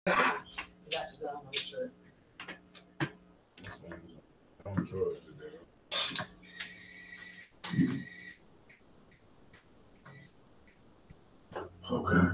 Got you down on the shirt. Okay.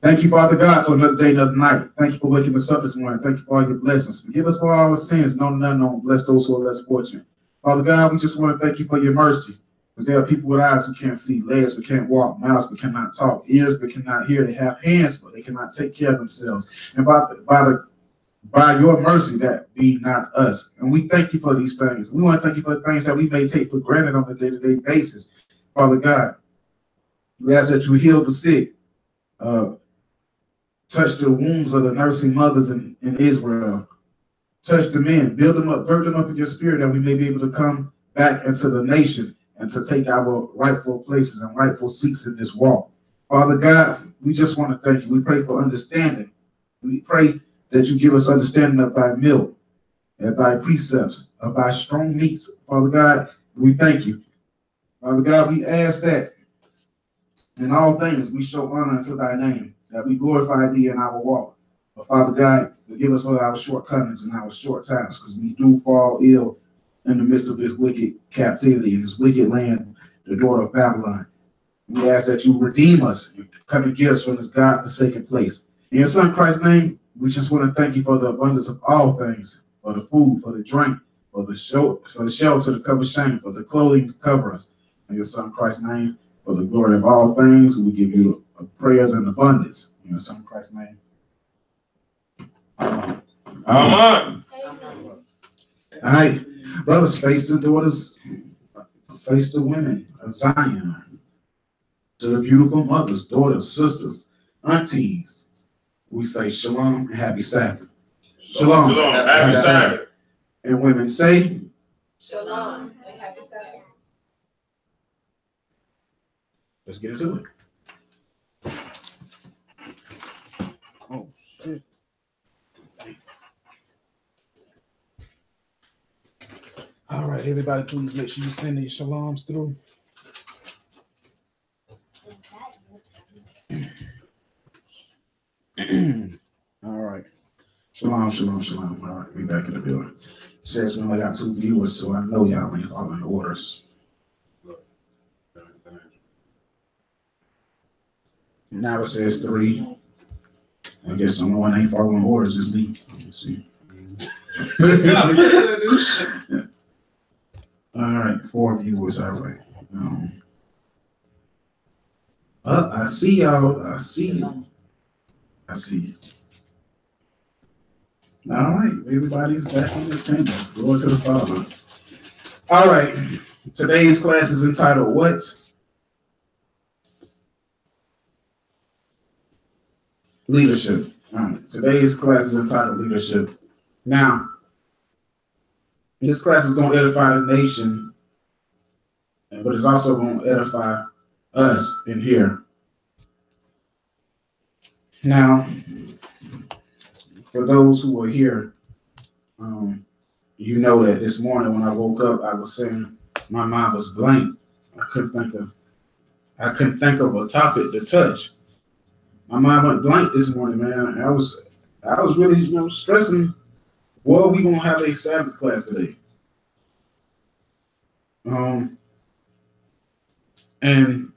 Thank you, Father God, for another day, another night. Thank you for waking us up this morning. Thank you for all your blessings. Forgive us for all our sins, known and unknown. Bless those who are less fortunate. Father God, we just want to thank you for your mercy. Because there are people with eyes who can't see, legs but can't walk, mouths but cannot talk, ears but cannot hear. They have hands but they cannot take care of themselves. And by your mercy, that be not us. And we thank you for these things. We want to thank you for the things that we may take for granted on a day-to-day basis. Father God, we ask that you heal the sick. Touch the wounds of the nursing mothers in Israel. Touch the men, build them up, gird them up in your spirit, that we may be able to come back into the nation and to take our rightful places and rightful seats in this walk. Father God, we just want to thank you. We pray for understanding. We pray that you give us understanding of thy milk, of thy precepts, of thy strong meats. Father God, we thank you. Father God, we ask that in all things we show honor unto thy name, that we glorify thee in our walk. But Father God, forgive us for our shortcomings and our short times, because we do fall ill in the midst of this wicked captivity, in this wicked land, the daughter of Babylon. We ask that you redeem us and come and get us from this God-forsaken place. In your Son Christ's name, we just want to thank you for the abundance of all things, for the food, for the drink, for the shelter to cover shame, for the clothing to cover us. In your Son Christ's name, for the glory of all things, we give you prayers in abundance. In your Son Christ's name. Amen. Amen. All right, brothers, face the daughters, face the women of Zion, to the beautiful mothers, daughters, sisters, aunties. We say shalom and happy Sabbath. Shalom. Shalom. Happy Sabbath. And women say Shalom and happy Sabbath. let's get into it. Oh, shit. All right, everybody, please make sure you send these shaloms through. All right. Shalom, shalom, shalom. All right, we back in the building. It says we only got 2 viewers, so I know y'all ain't following orders. Now it says 3. I guess the only one ain't following orders is me. Let's see. All right, 4 viewers. All right. I see y'all. I see you. I see you. All right, everybody's back in attendance. Glory to the Father. All right, today's class is entitled what? Leadership. All right, today's class is entitled Leadership. Now, this class is going to edify the nation, but it's also going to edify us in here. Now, for those who were here, you know that this morning when I woke up, I was saying my mind was blank. I couldn't think of a topic to touch. My mind went blank this morning, man. I was really, stressing. Well, we gonna have a Sabbath class today. And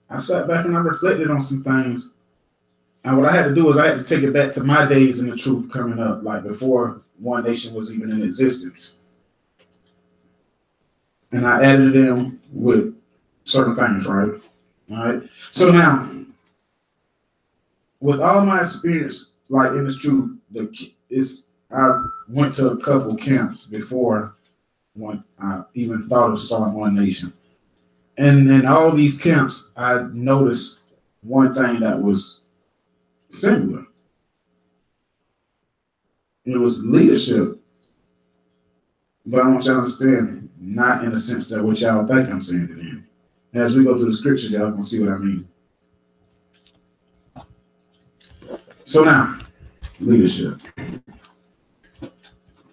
I sat back and I reflected on some things. And what I had to do is I had to take it back to my days in the truth coming up, like before One Nation was even in existence. And I added it in with certain things, right? All right. So now, with all my experience, like in the truth, I went to a couple camps before I even thought of starting One Nation. And in all these camps, I noticed one thing that was similar. It was leadership. But I want y'all to understand, not in the sense that what y'all think I'm saying it in. And as we go through the scriptures, y'all gonna see what I mean. So now, leadership.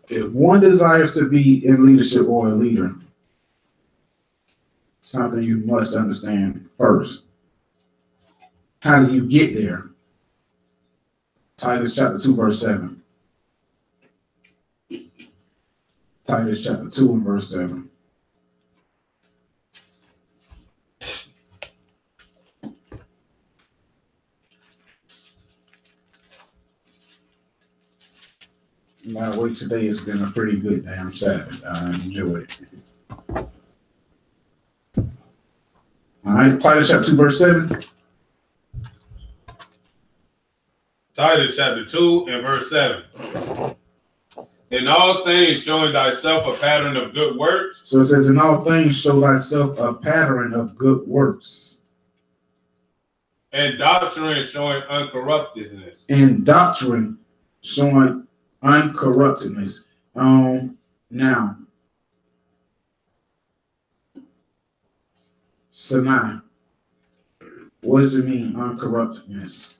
If one desires to be in leadership or a leader, something you must understand first How do you get there? Titus chapter 2, verse 7. Titus chapter 2 and verse 7. My week today has been a pretty good damn Sabbath. I enjoy it. All right, Titus chapter 2, verse 7. Titus chapter 2 and verse 7. In all things showing thyself a pattern of good works. So it says, in all things show thyself a pattern of good works. And doctrine showing uncorruptedness. And doctrine showing uncorruptedness. Now, so now, what does it mean, uncorruptedness?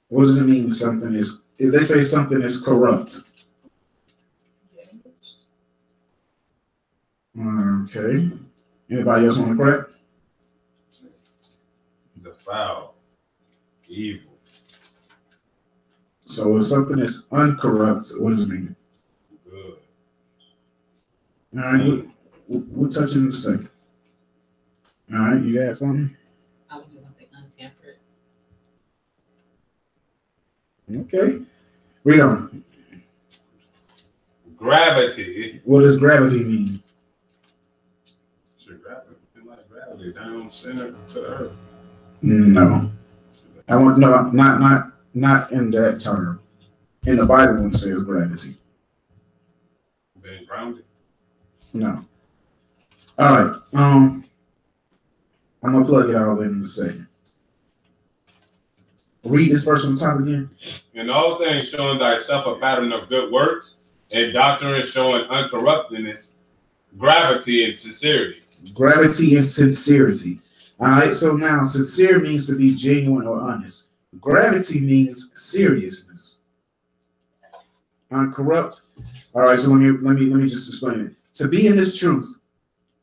What does it mean something is, if they say something is corrupt? Okay. Anybody else want to correct? Defiled. Evil. So if something is uncorrupt, what does it mean? Good. All right, we'll touch it in a second. All right, you got something? I was just gonna say untempered. Okay. Read on. Gravity. What does gravity mean? Should gravity be like gravity down center to the earth? No. I want no, not in that term. In the Bible, when it says gravity. Being grounded. No. All right. I'm gonna plug it all in a second. Read this verse on the top again. In all things showing thyself a pattern of good works, and doctrine showing uncorruptedness, gravity and sincerity. Gravity and sincerity. All right. So now, sincere means to be genuine or honest. Gravity means seriousness. Uncorrupt. All right. So let me just explain it. To be in this truth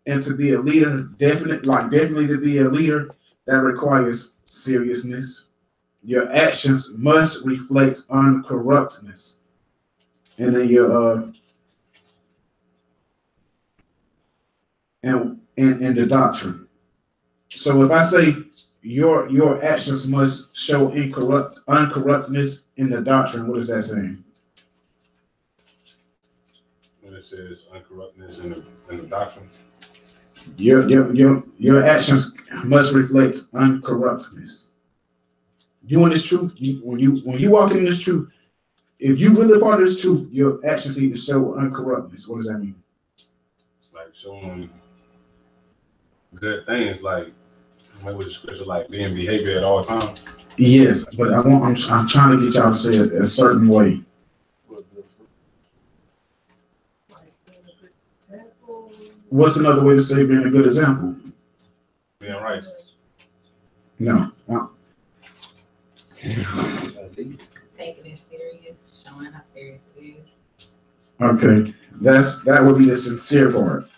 and to be a leader, definitely to be a leader, that requires seriousness. Your actions must reflect uncorruptness. And then your and the doctrine. So if I say your actions must show uncorruptness in the doctrine, what is that saying? When it says uncorruptedness in the doctrine. Your actions must reflect uncorruptness. You in this truth, when you walk in this truth, if you really part of this truth, your actions need to show uncorruptness. What does that mean? Like showing good things, like with the scripture, like being behavior at all times. Yes, but I'm trying to get y'all to say it a certain way. What's another way to say being a good example? Being right. No. Taking it serious, showing how serious it is. Okay, that would be the sincere part.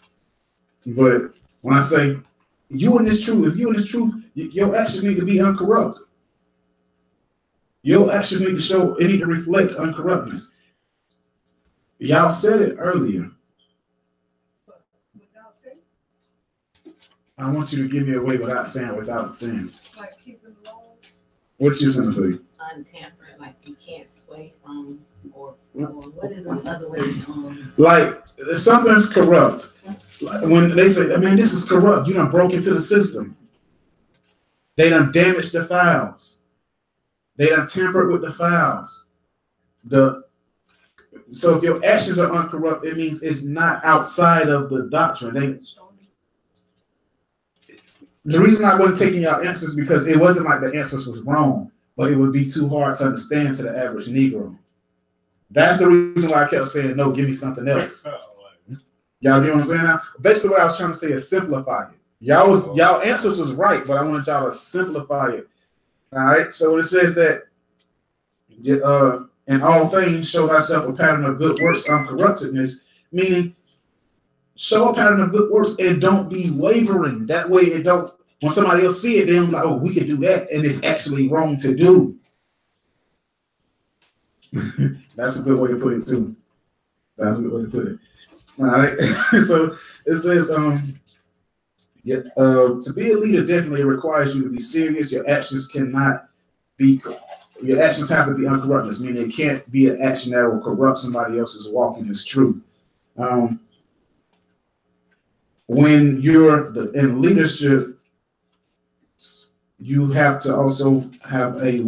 But when I say you in this truth, if you in this truth, your actions need to be uncorrupt. Your actions need to show, it need to reflect uncorruptness. Y'all said it earlier. I want you to give me a way without saying, without saying. Like keeping laws. What you gonna say? Untempered, like you can't sway from, or what is another way? Like something's corrupt. Like when they say, I mean, this is corrupt. You done broke into the system. They done damaged the files. They done tampered with the files. So if your actions are uncorrupt, it means it's not outside of the doctrine. The reason I wasn't taking y'all answers because it wasn't like the answers was wrong, but it would be too hard to understand to the average Negro. That's the reason why I kept saying, no, give me something else. Y'all get what I'm saying now? Basically what I was trying to say is simplify it. Y'all answers was right, but I wanted y'all to simplify it. All right. So when it says that in all things show thyself a pattern of good works, uncorruptedness, meaning show a pattern of good works and don't be wavering. That way it don't, when somebody else see it, they're like, oh, we can do that, and it's actually wrong to do. That's a good way to put it too. That's a good way to put it. All right. So it says, to be a leader definitely requires you to be serious. Your actions have to be uncorrupted, meaning it can't be an action that will corrupt somebody else's walk in his truth. When you're in leadership, you have to also have a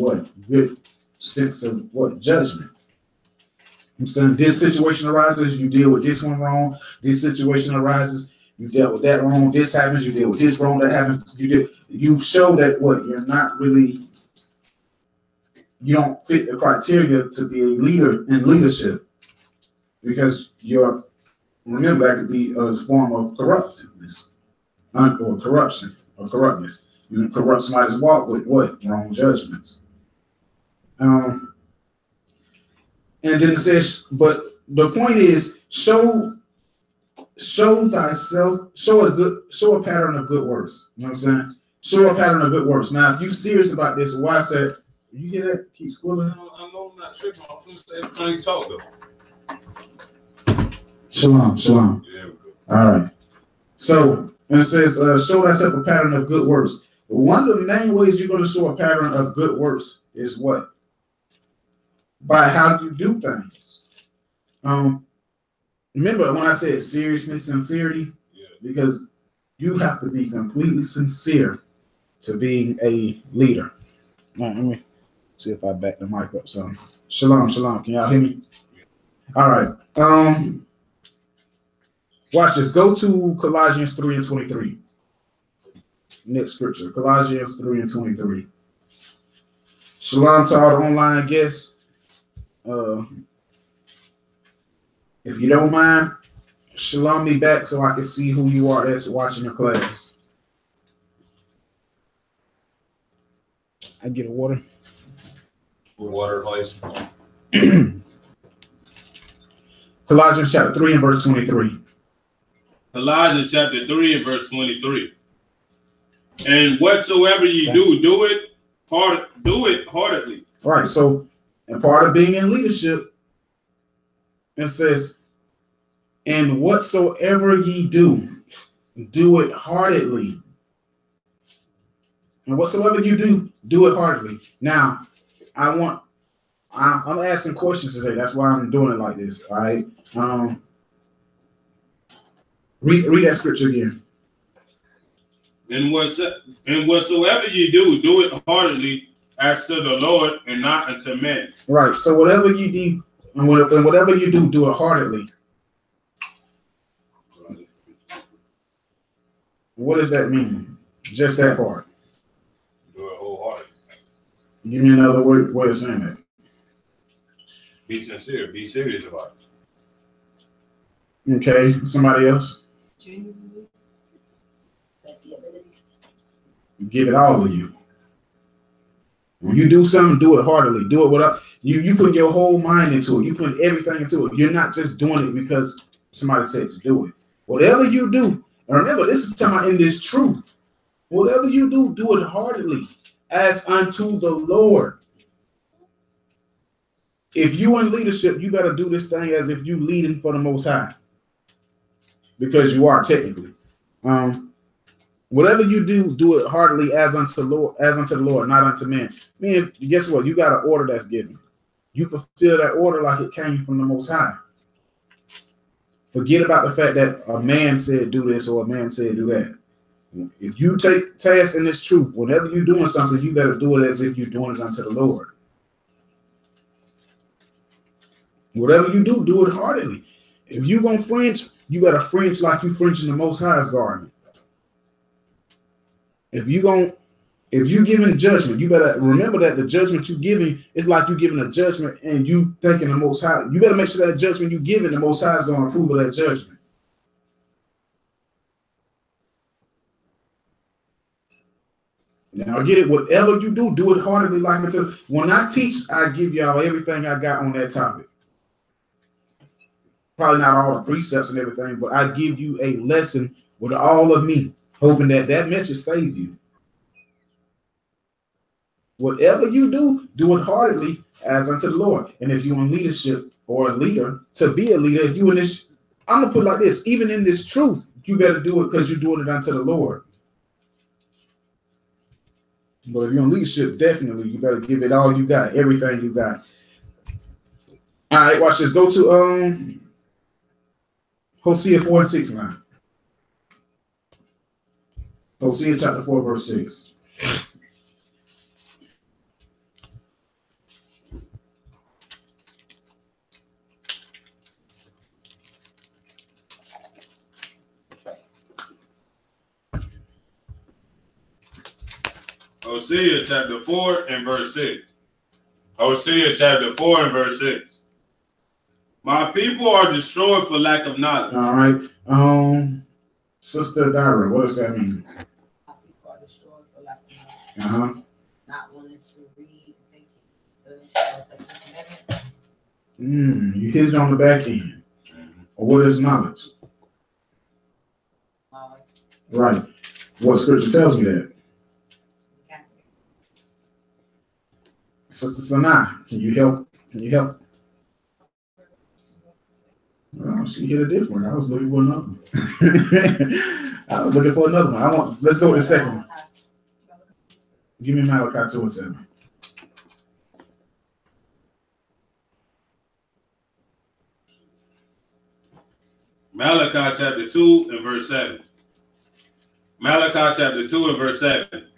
good sense of judgment. I'm saying this situation arises, you deal with this one wrong. This situation arises, you dealt with that wrong. This happens, you deal with this wrong. That happens, you show that you're not really, you don't fit the criteria to be a leader in leadership, because remember that could be a form of corruptness or corruption or corruptness. You can corrupt somebody's walk with wrong judgments. And then it says, but the point is, show thyself, show a pattern of good works. You know what I'm saying? Show a pattern of good works. Now, if you're serious about this, watch that. You hear that? Keep squilling. I know I'm not tripping. I'm going to say every time you talk, though. Shalom, shalom. Yeah, all right. So, and it says, show thyself a pattern of good works. One of the main ways you're going to show a pattern of good works is what? By how you do things. Remember when I said seriousness, sincerity? yeah. Because you have to be completely sincere to being a leader. Now, let me see if I back the mic up some. Shalom, shalom. Can y'all hear me? All right. Watch this. Go to Colossians 3:23. Next scripture. Colossians 3:23. Shalom to all the online guests. If you don't mind, shalom me back so I can see who you are that's watching the class. I get a water. Water, please. Colossians chapter 3 and verse 23. Colossians chapter 3 and verse 23. And whatsoever ye do it heartedly. All right, so and part of being in leadership, it says, and whatsoever ye do it heartedly. And whatsoever you do it heartedly. Now, I'm asking questions today. That's why I'm doing it like this. All right. Read that scripture again. And whatsoever ye do it heartily, as to the Lord and not unto men. Right. So whatever you do, and whatever you do it heartedly. What does that mean? Just that part. Do it wholeheartedly. Give me another way of saying that. Be sincere. Be serious about it. Okay. Somebody else? That's the ability. Give it all of you. When you do something, do it heartily. Do it without you put your whole mind into it. You put everything into it. You're not just doing it because somebody said to do it. Whatever you do, and remember, this is talking about in this truth. Whatever you do it heartily, as unto the Lord. If you in leadership, you better do this thing as if you leading for the Most High, because you are technically. Whatever you do it heartily as unto the Lord, not unto men. Man, guess what? You got an order that's given. You fulfill that order like it came from the Most High. Forget about the fact that a man said do this or a man said do that. If you take task in this truth, whenever you're doing something, you better do it as if you're doing it unto the Lord. Whatever you do it heartily. If you're going to fringe, you better fringe like you fringe in the Most High's garden. If you're giving judgment, you better remember that the judgment you're giving is like you giving a judgment and you thinking the Most High. You better make sure that judgment you're giving, the Most High is going to approve of that judgment. Now, get it. Whatever you do it heartily like it. When I teach, I give y'all everything I got on that topic. probably not all the precepts and everything, but I give you a lesson with all of me, hoping that that message saves you. Whatever you do, do it heartily as unto the Lord. And if you're in leadership or a leader, to be a leader, if you in this, I'm gonna put it like this, even in this truth, you better do it because you're doing it unto the Lord. But if you're in leadership, definitely you better give it all you got, everything you got. All right, watch this. Go to Hosea 4:6 now. Hosea chapter 4, verse 6. Hosea chapter 4 and verse 6. Hosea chapter 4 and verse 6. My people are destroyed for lack of knowledge. All right. Sister Dara, what does that mean? My people are destroyed for lack of knowledge. Uh-huh. Not wanting to read and take it. You hit it on the back end. What is knowledge? Right. What scripture tells me that? Sister Sanaa, can you help? Can you help? Oh, she hit a different one. I was looking for another one. Let's go with the second one. Give me Malachi 2:7. Malachi chapter 2 and verse 7. Malachi chapter 2 and verse 7.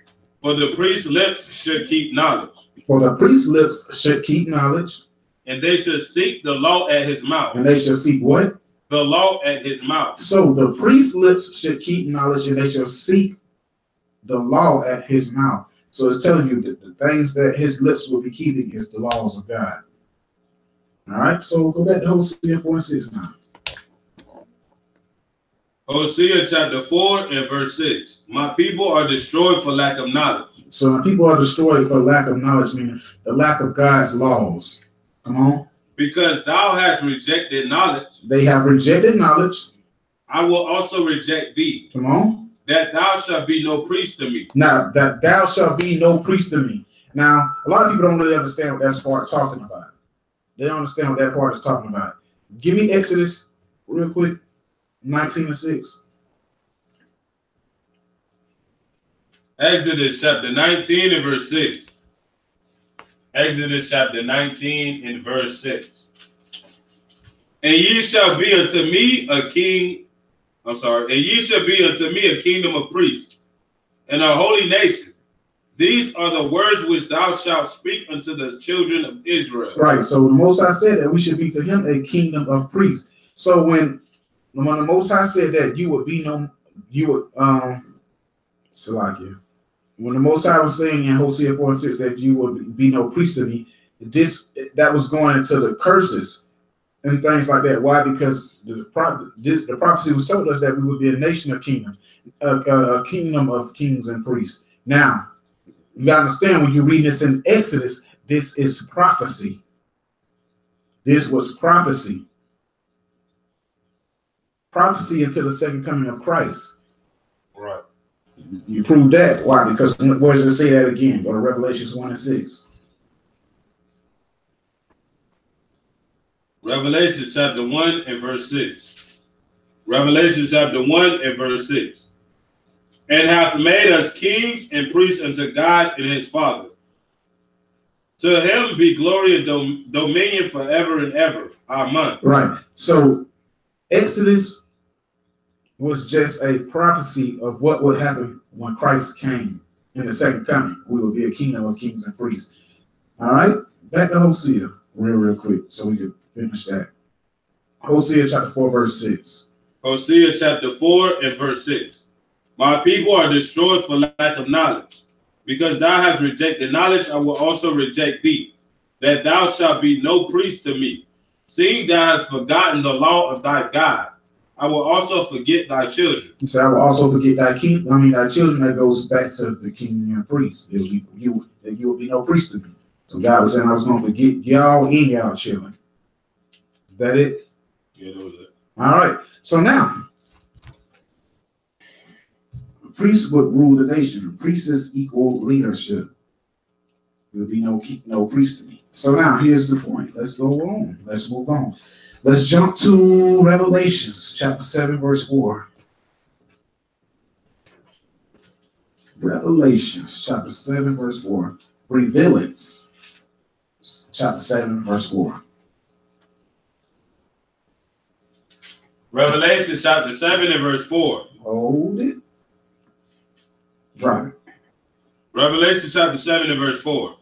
For the priest's lips should keep knowledge. For the priest's lips should keep knowledge. And they should seek the law at his mouth. And they shall seek what? The law at his mouth. So the priest's lips should keep knowledge, and they shall seek the law at his mouth. So it's telling you that the things that his lips will be keeping is the laws of God. All right, so go back to Hosea 4:6 now. Hosea chapter 4 and verse 6. My people are destroyed for lack of knowledge. So when people are destroyed for lack of knowledge, meaning the lack of God's laws. Come on. Because thou hast rejected knowledge. They have rejected knowledge. I will also reject thee. Come on. That thou shalt be no priest to me. Now, that thou shalt be no priest to me. Now, a lot of people don't really understand what that's part talking about. They don't understand what that part is talking about. Give me Exodus real quick, 19:6. Exodus chapter 19 and verse 6. Exodus chapter 19 and verse 6. And ye shall be unto me a king. And ye shall be unto me a kingdom of priests and a holy nation. These are the words which thou shalt speak unto the children of Israel. Right. So the Most High said that we should be to him a kingdom of priests. So when the Most High said that you would be Salakia. When the Most High was saying in Hosea 4:6 that you would be no priest to me, that was going into the curses and things like that. Why? Because the prophecy was told us that we would be a nation of kingdoms, a kingdom of kings and priests. Now, you got to understand when you read this in Exodus, this is prophecy. This was prophecy. Prophecy until the second coming of Christ. Right. You prove that. Why? Because where does it say that again? Go to Revelations 1:6. Revelation chapter 1 and verse 6. Revelation chapter 1 and verse 6. And hath made us kings and priests unto God and his Father. To him be glory and dominion forever and ever. Amen. Right. So Exodus was just a prophecy of what would happen when Christ came in the second coming. We will be a kingdom of kings and priests. All right. Back to Hosea real quick so we can finish that. Hosea chapter 4 verse 6. Hosea chapter 4 and verse 6. My people are destroyed for lack of knowledge. Because thou hast rejected knowledge, I will also reject thee, that thou shalt be no priest to me. Seeing thou hast forgotten the law of thy God, I will also forget thy children. He said, I will also forget thy thy children. That goes back to the king and priest. You will be no priest to me. So God was saying I was going to forget y'all and y'all children. Is that it? Yeah, that was it. All right. So now, priests would rule the nation. Priests is equal leadership. There will be no priesthood. So now, here's the point. Let's go on. Let's move on. Let's jump to Revelations chapter 7, verse 4. Revelations chapter 7, verse 4. Revealings chapter 7, verse 4. Revelation chapter 7 and verse 4. Hold it. Drop it. Revelation chapter 7 and verse 4.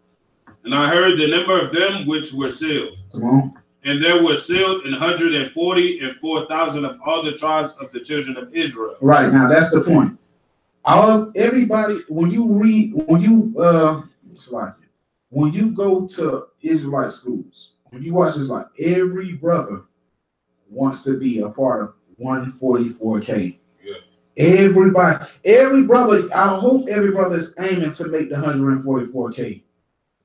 And I heard the number of them which were sealed. Come on. And there were sealed 144,000 of all the tribes of the children of Israel. Right, now that's the point. Everybody, when you go to Israelite schools, when you watch this, like every brother wants to be a part of 144K. Yeah. Every brother, I hope every brother is aiming to make the 144K.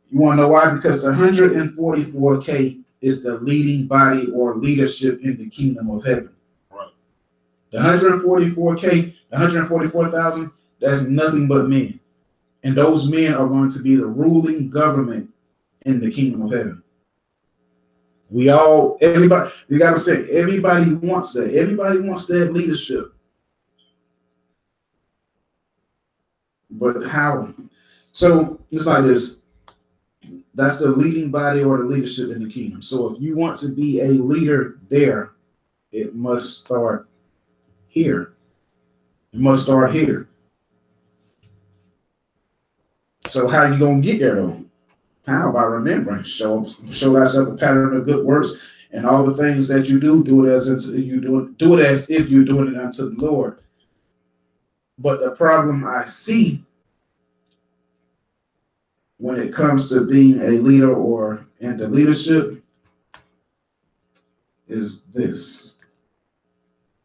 You want to know why? Because the 144K is the leading body or leadership in the kingdom of heaven. Right. The 144K, 144,000, that's nothing but men. And those men are going to be the ruling government in the kingdom of heaven. Everybody, you got to say, everybody wants that. Everybody wants that leadership. But how? So it's like this. That's the leading body or the leadership in the kingdom. So if you want to be a leader there, it must start here. It must start here. So how you gonna get there though? How? By remembering. Show thyself a pattern of good works, and all the things that you do it as if you're doing it unto the Lord. But the problem I see when it comes to being a leader or in the leadership is this.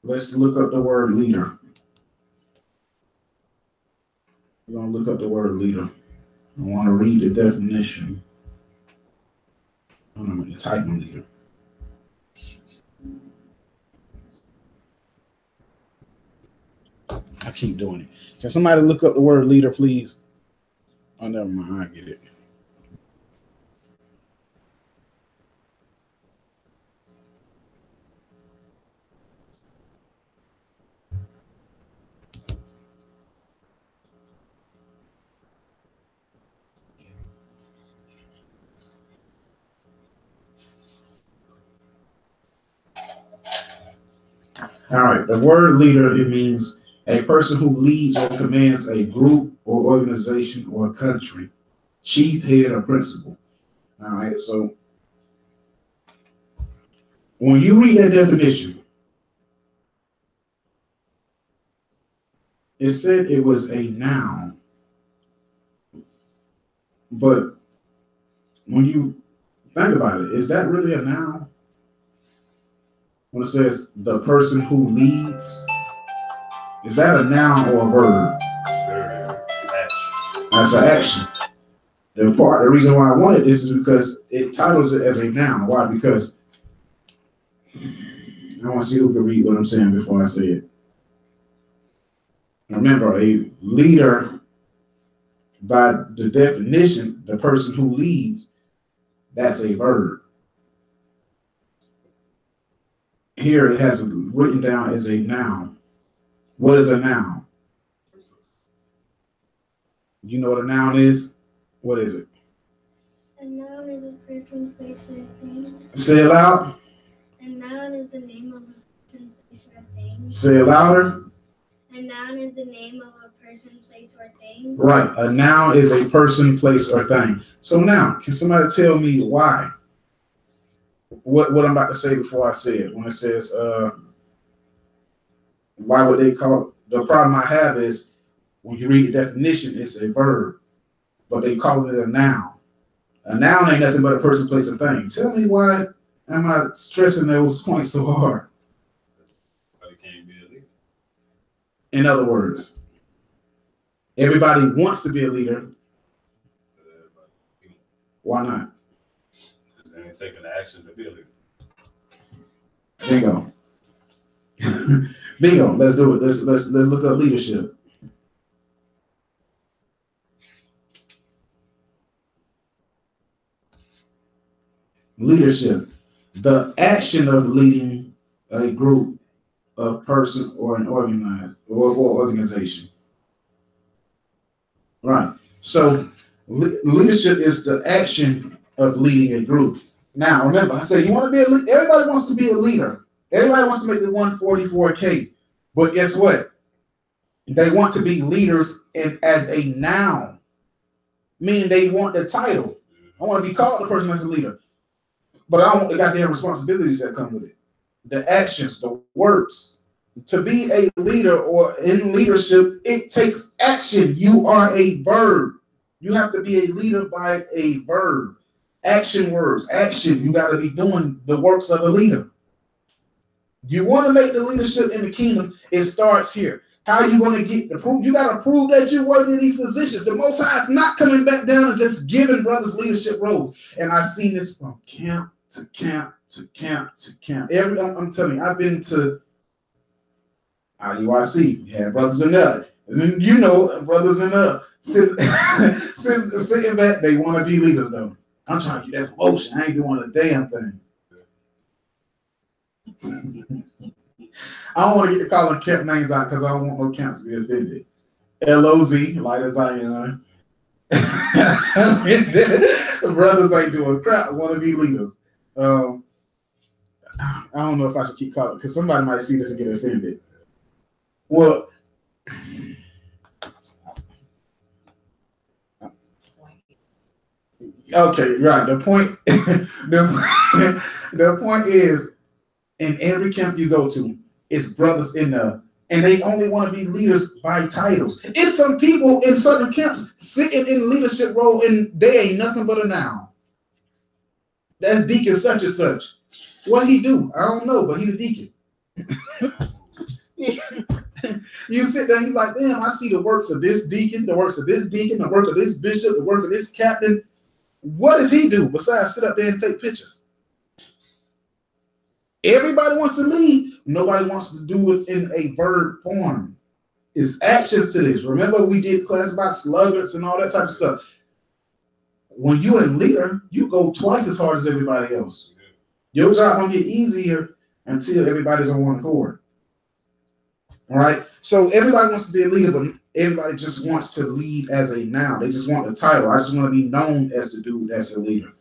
Let's look up the word leader. We're going to look up the word leader. I want to read the definition. I'm going to type in leader. I keep doing it. Can somebody look up the word leader, please? Oh, never mind. I get it. All right. The word leader, it means a person who leads or commands a group or organization or country, chief, head, or principal. All right. So when you read that definition, it said it was a noun. But when you think about it, is that really a noun? When it says the person who leads, is that a noun or a verb? Action. That's an action. The reason why I wanted this is because it titles it as a noun. Why? Because I want to see who can read what I'm saying before I say it. Remember, a leader, by the definition, the person who leads, that's a verb. Here it has written down as a noun. What is a noun? You know what a noun is? What is it? A noun is a person, place, or thing. Say it loud. A noun is the name of a person, place, or thing. Say it louder. A noun is the name of a person, place, or thing. Right. A noun is a person, place, or thing. So now, can somebody tell me why? What I'm about to say before I say it. When it says, why would they call it? The problem I have is when you read the definition, it's a verb, but they call it a noun. A noun ain't nothing but a person, place, or thing. Tell me why am I stressing those points so hard? But it can't be a leader. In other words, everybody wants to be a leader. Why not? Because they ain't taking the action to be a leader. Bingo. Bingo. Let's do it. Let's look up leadership. Leadership, the action of leading a group, a person, or an organization. Right. So leadership is the action of leading a group. Now, remember, I said you want to be a leader. Everybody wants to be a leader. Everybody wants to make the 144K. But guess what? They want to be leaders as a noun, meaning they want the title. I want to be called the person that's a leader. But I don't want the goddamn responsibilities that come with it. The actions, the works. To be a leader or in leadership, it takes action. You are a verb. You have to be a leader by a verb. Action words, action. You got to be doing the works of a leader. You want to make the leadership in the kingdom, it starts here. How are you going to get the proof? You got to prove that you're worthy of these positions. The Most High is not coming back down and just giving brothers leadership roles. And I've seen this from camp to camp to camp to camp. I'm telling you, I've been to IUIC. We had brothers in there. And then, you know, brothers in there sitting back. They want to be leaders, though. I'm trying to get that promotion. I ain't doing a damn thing. I don't want to get to calling camp names out because I don't want no camps to be offended. LOZ, light as I am. Brothers ain't doing crap. Want to be leaders. I don't know if I should keep calling because somebody might see this and get offended. Well, okay, right. The point is, in every camp you go to, it's brothers in there, and they only want to be leaders by titles. It's some people in certain camps sitting in leadership role, and they ain't nothing but a noun. That's deacon such and such. What he do? I don't know, but he the deacon. You sit there and you're like, damn, I see the works of this deacon, the works of this deacon, the work of this bishop, the work of this captain. What does he do besides sit up there and take pictures? Everybody wants to lead. Nobody wants to do it in a verb form. It's actions to this. Remember we did class about sluggards and all that type of stuff. When you're a leader, you go twice as hard as everybody else. Your job don't get easier until everybody's on one accord. All right. So everybody wants to be a leader, but everybody just wants to lead as a noun. They just want the title. I just want to be known as the dude that's a leader.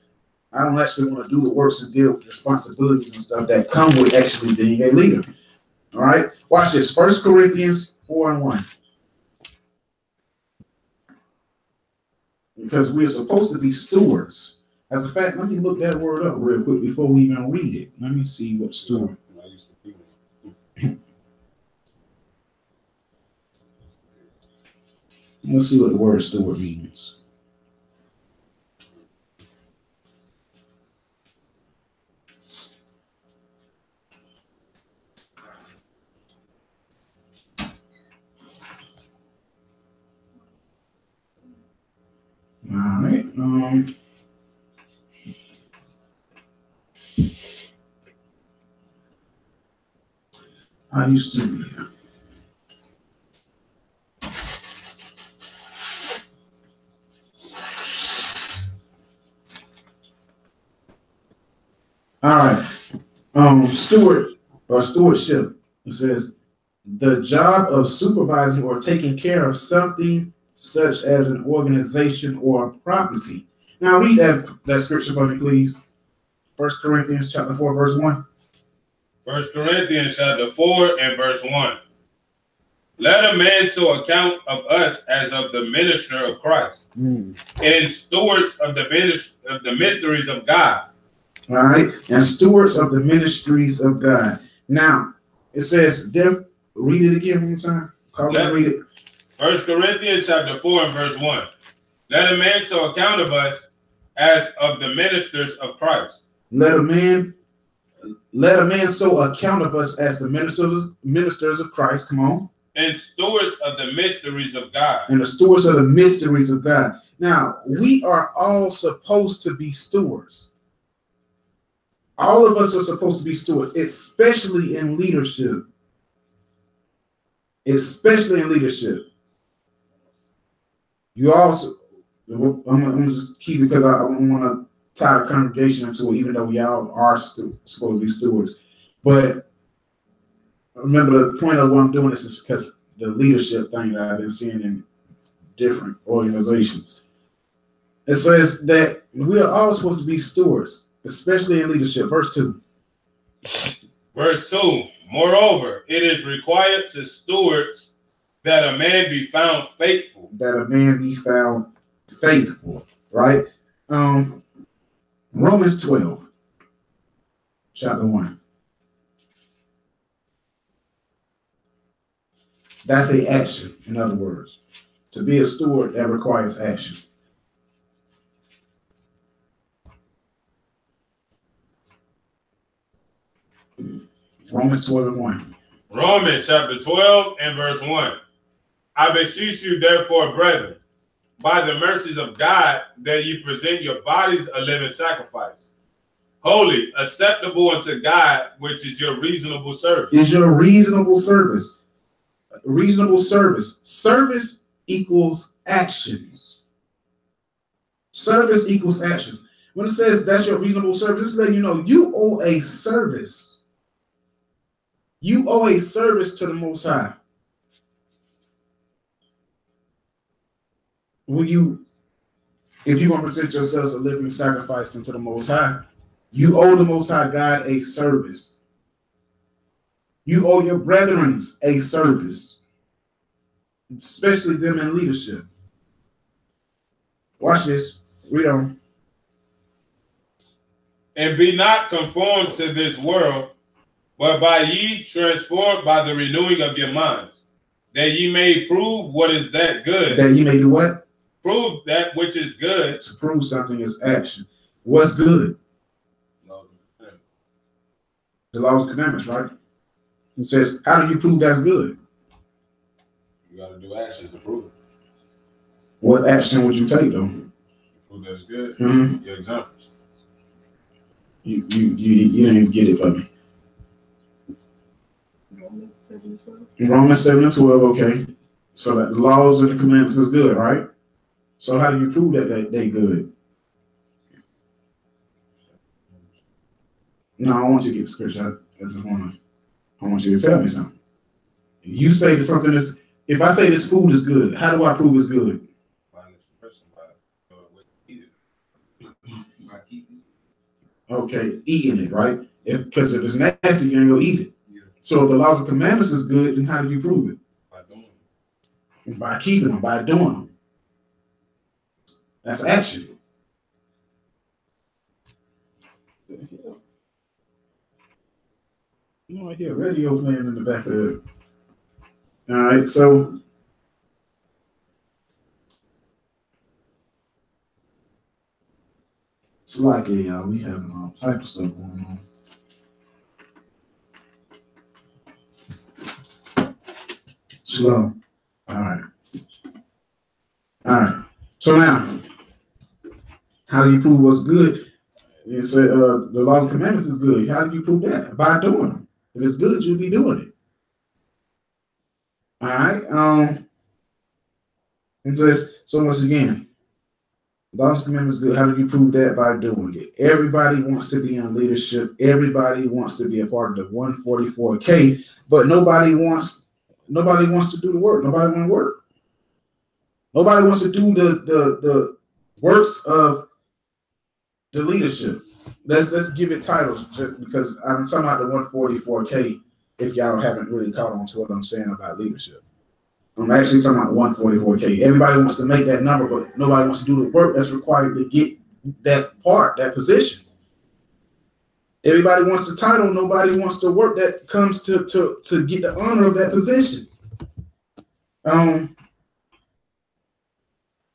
I don't actually want to do the works and deal with responsibilities and stuff that come with actually being a leader. All right. Watch this. 1 Corinthians 4:1. Because we're supposed to be stewards. As a fact, let me look that word up real quick before we even read it. Let me see what steward. Let's see what the word steward means. All right. I used to be here. All right. Steward or stewardship. It says the job of supervising or taking care of something such as an organization or property. Now read that scripture for me, please. 1 Corinthians chapter 4, verse 1. 1 Corinthians chapter 4 and verse 1. Let a man so account of us as of the minister of Christ, and stewards of the mysteries of God. All right, and stewards of the ministries of God. Now it says, read it again one time. Read it. 1 Corinthians chapter 4 and verse 1. Let a man so account of us as of the ministers of Christ. Let a man so account of us as the ministers of Christ. Come on. And stewards of the mysteries of God. And the stewards of the mysteries of God. Now, we are all supposed to be stewards. All of us are supposed to be stewards, especially in leadership. Especially in leadership. You also, I'm gonna just keep it because I don't want to tie the congregation into it, even though we all are supposed to be stewards. But remember, the point of why I'm doing this is because the leadership thing that I've been seeing in different organizations. It says that we are all supposed to be stewards, especially in leadership. Verse 2. Verse 2. Moreover, it is required to stewards that a man be found faithful. That a man be found faithful, right? Romans 12, chapter 1. That's an action, in other words. To be a steward, that requires action. Romans 12 and 1. Romans chapter 12 and verse 1. I beseech you, therefore, brethren, by the mercies of God, that you present your bodies a living sacrifice, holy, acceptable unto God, which is your reasonable service. Is your reasonable service. Reasonable service. Service equals actions. Service equals actions. When it says that's your reasonable service, it's letting you know you owe a service. You owe a service to the Most High. If you want to present yourselves a living sacrifice unto the Most High, you owe the Most High God a service. You owe your brethren a service, especially them in leadership. Watch this. Read on. And be not conformed to this world, but by ye transformed by the renewing of your minds, that ye may prove what is that good. That ye may do what? Prove that which is good. To prove something is action. What's good? The laws and commandments, right? It says, how do you prove that's good? You got to do actions to prove it. What action would you take, though? Prove that's good. Mm-hmm. Your examples. You didn't even get it for me. Romans 7 and 12, okay. So that the laws and the commandments is good, right? So how do you prove that they good? No, I want you to get the scripture. I want you to tell me something. You say that something is, if I say this food is good, how do I prove it's good? Okay, eating it, right? Because if it's nasty, you ain't gonna eat it. Yeah. So if the laws and commandments is good, then how do you prove it? By doing them. By keeping them, by doing them. That's action. You know, I hear a radio playing in the back of it. All right, so it's like we having all type of stuff going on. Slow. All right. All right. So now, how do you prove what's good? You say the law and commandments is good. How do you prove that? By doing them. If it's good, you'll be doing it. All right. And so once again, laws and commandments good. How do you prove that? By doing it. Everybody wants to be in leadership. Everybody wants to be a part of the 144K, but nobody wants to do the work. Nobody wants to work. Nobody wants to do the works of the leadership. Let's give it titles, because I'm talking about the 144K. If y'all haven't really caught on to what I'm saying about leadership, I'm actually talking about 144K. Everybody wants to make that number, but nobody wants to do the work that's required to get that position. Everybody wants the title. Nobody wants the work that comes to get the honor of that position.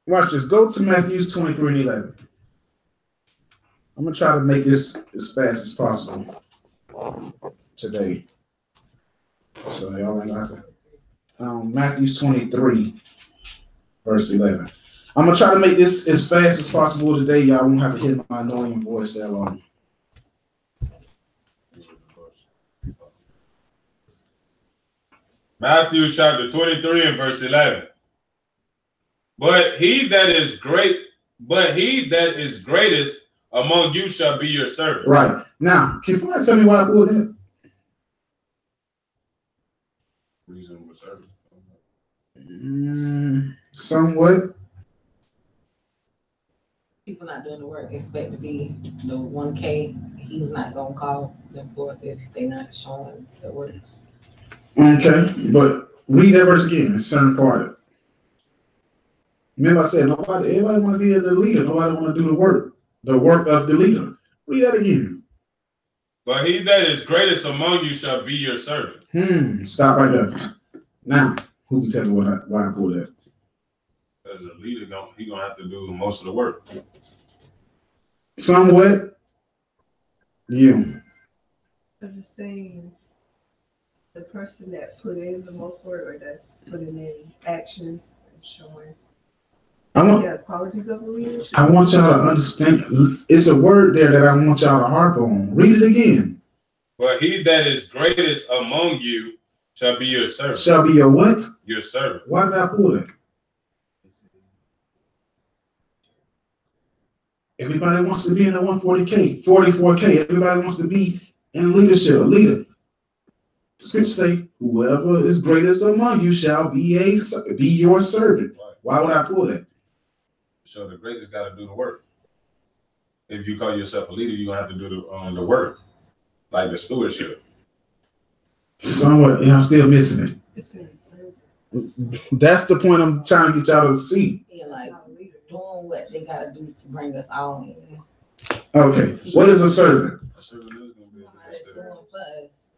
Watch this. Go to Matthew 23 and 11. I'm going to try to make this as fast as possible today. So y'all ain't got to. Matthew 23, verse 11. I'm going to try to make this as fast as possible today. Y'all won't have to hear my annoying voice that long. Matthew chapter 23 and verse 11. But he that is greatest among you shall be your servant. Right. Now, can somebody tell me why I pulled that? Reasonable servant. Somewhat. People not doing the work expect to be the 1K. He's not gonna call them forth if they're not showing the works. Okay, but read that verse again. It's certain part. Remember, I said everybody want to be the leader. Nobody want to do the work of the leader. Read that again. But he that is greatest among you shall be your servant. Stop right there. Now, who can tell me why I pulled that? As a leader, he gonna have to do most of the work. Somewhat. Yeah. Because it's saying the person that put in the most work or that's putting in actions and showing has qualities of a leadership. I want y'all to understand. It's a word there that I want y'all to harp on. Read it again. But he that is greatest among you shall be your servant. Shall be your what? Your servant. Why did I pull that? Everybody wants to be in the 140K, 44K. Everybody wants to be in leadership, a leader. Scripture say, whoever is greatest among you shall be your servant. Right. Why would I pull that? So the greatest got to do the work. If you call yourself a leader, you're gonna have to do the work, like the stewardship. Somewhat, I'm still missing it. It's in the service. That's the point I'm trying to get y'all to see. Yeah, like doing what they gotta do to bring us all in. Okay, what is a servant? A servant is gonna be Somebody that's doing for us.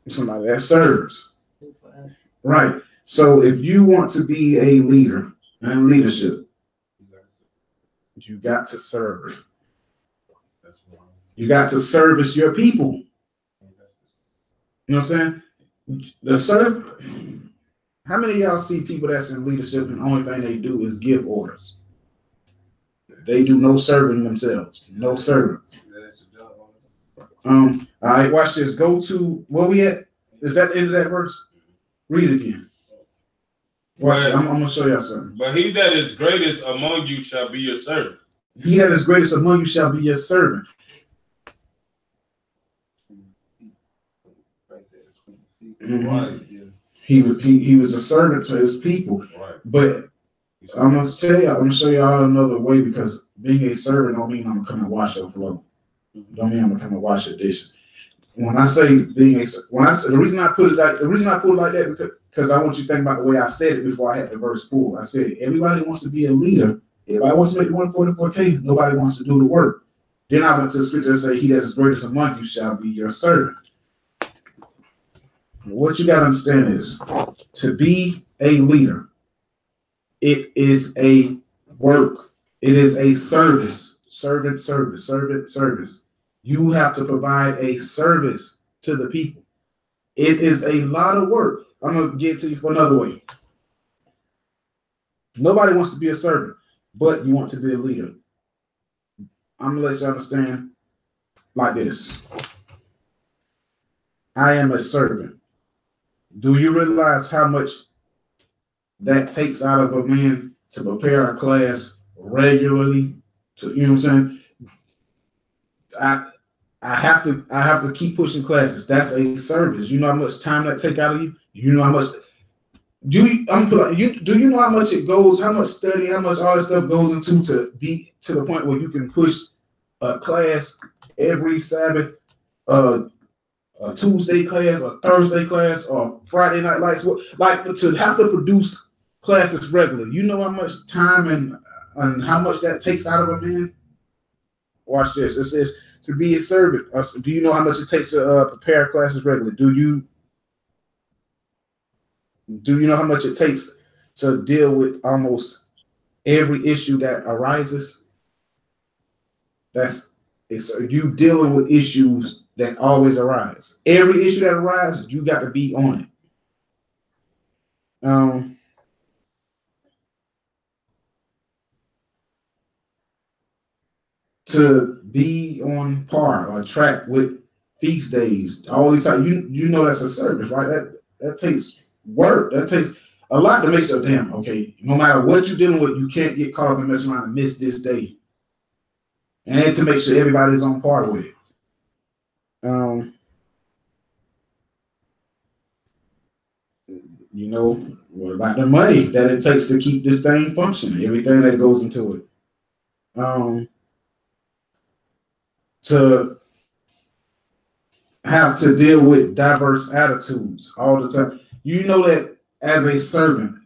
Somebody that serves. Do for us. Right. So if you want to be a leader and leadership, you got to serve. You got to service your people. You know what I'm saying? The serve. How many of y'all see people that's in leadership and the only thing they do is give orders? They do no serving themselves. No serving. All right, watch this. Go to where we at? Is that the end of that verse? Read it again. Watch it. I'm gonna show y'all something. But he that is greatest among you shall be your servant. He that is greatest among you shall be your servant. Right. He was a servant to his people. Right. But I'm gonna tell you, I'm gonna show y'all another way, because being a servant don't mean I'm gonna come and wash your floor. Don't mean I'm gonna come and wash your dishes. When I say the reason I put it like that because I want you to think about the way I said it before I had the verse pulled. I said everybody wants to be a leader. Everybody wants to make 144K. Nobody wants to do the work. Then I went to the scripture and say, "He that is greatest among you shall be your servant." What you got to understand is, to be a leader, it is a work. It is a service. Service. You have to provide a service to the people. It is a lot of work. I'm going to get to you for another way. Nobody wants to be a servant, but you want to be a leader. I'm going to let you understand like this. I am a servant. Do you realize how much that takes out of a man to prepare a class regularly? You know what I'm saying? I have to keep pushing classes. That's a service. You know how much time that take out of you? You know how much do you know how much it goes, how much study, how much all this stuff goes into to be to the point where you can push a class every Sabbath, a Tuesday class, a Thursday class, or Friday night lights, like to have to produce classes regularly. You know how much time and how much that takes out of a man? Watch this. It says to be a servant. Do you know how much it takes to prepare classes regularly? Do you know how much it takes to deal with almost every issue that arises? It's you dealing with issues that always arise. Every issue that arises, you got to be on it. To be on par or track with feast days, all these times, you know that's a service, right? That takes work. That takes a lot to make sure, damn, okay, no matter what you're dealing with, you can't get caught up and mess around and miss this day. And then to make sure everybody's on par with it. You know, what about the money that it takes to keep this thing functioning, everything that goes into it. To have to deal with diverse attitudes all the time. You know that as a servant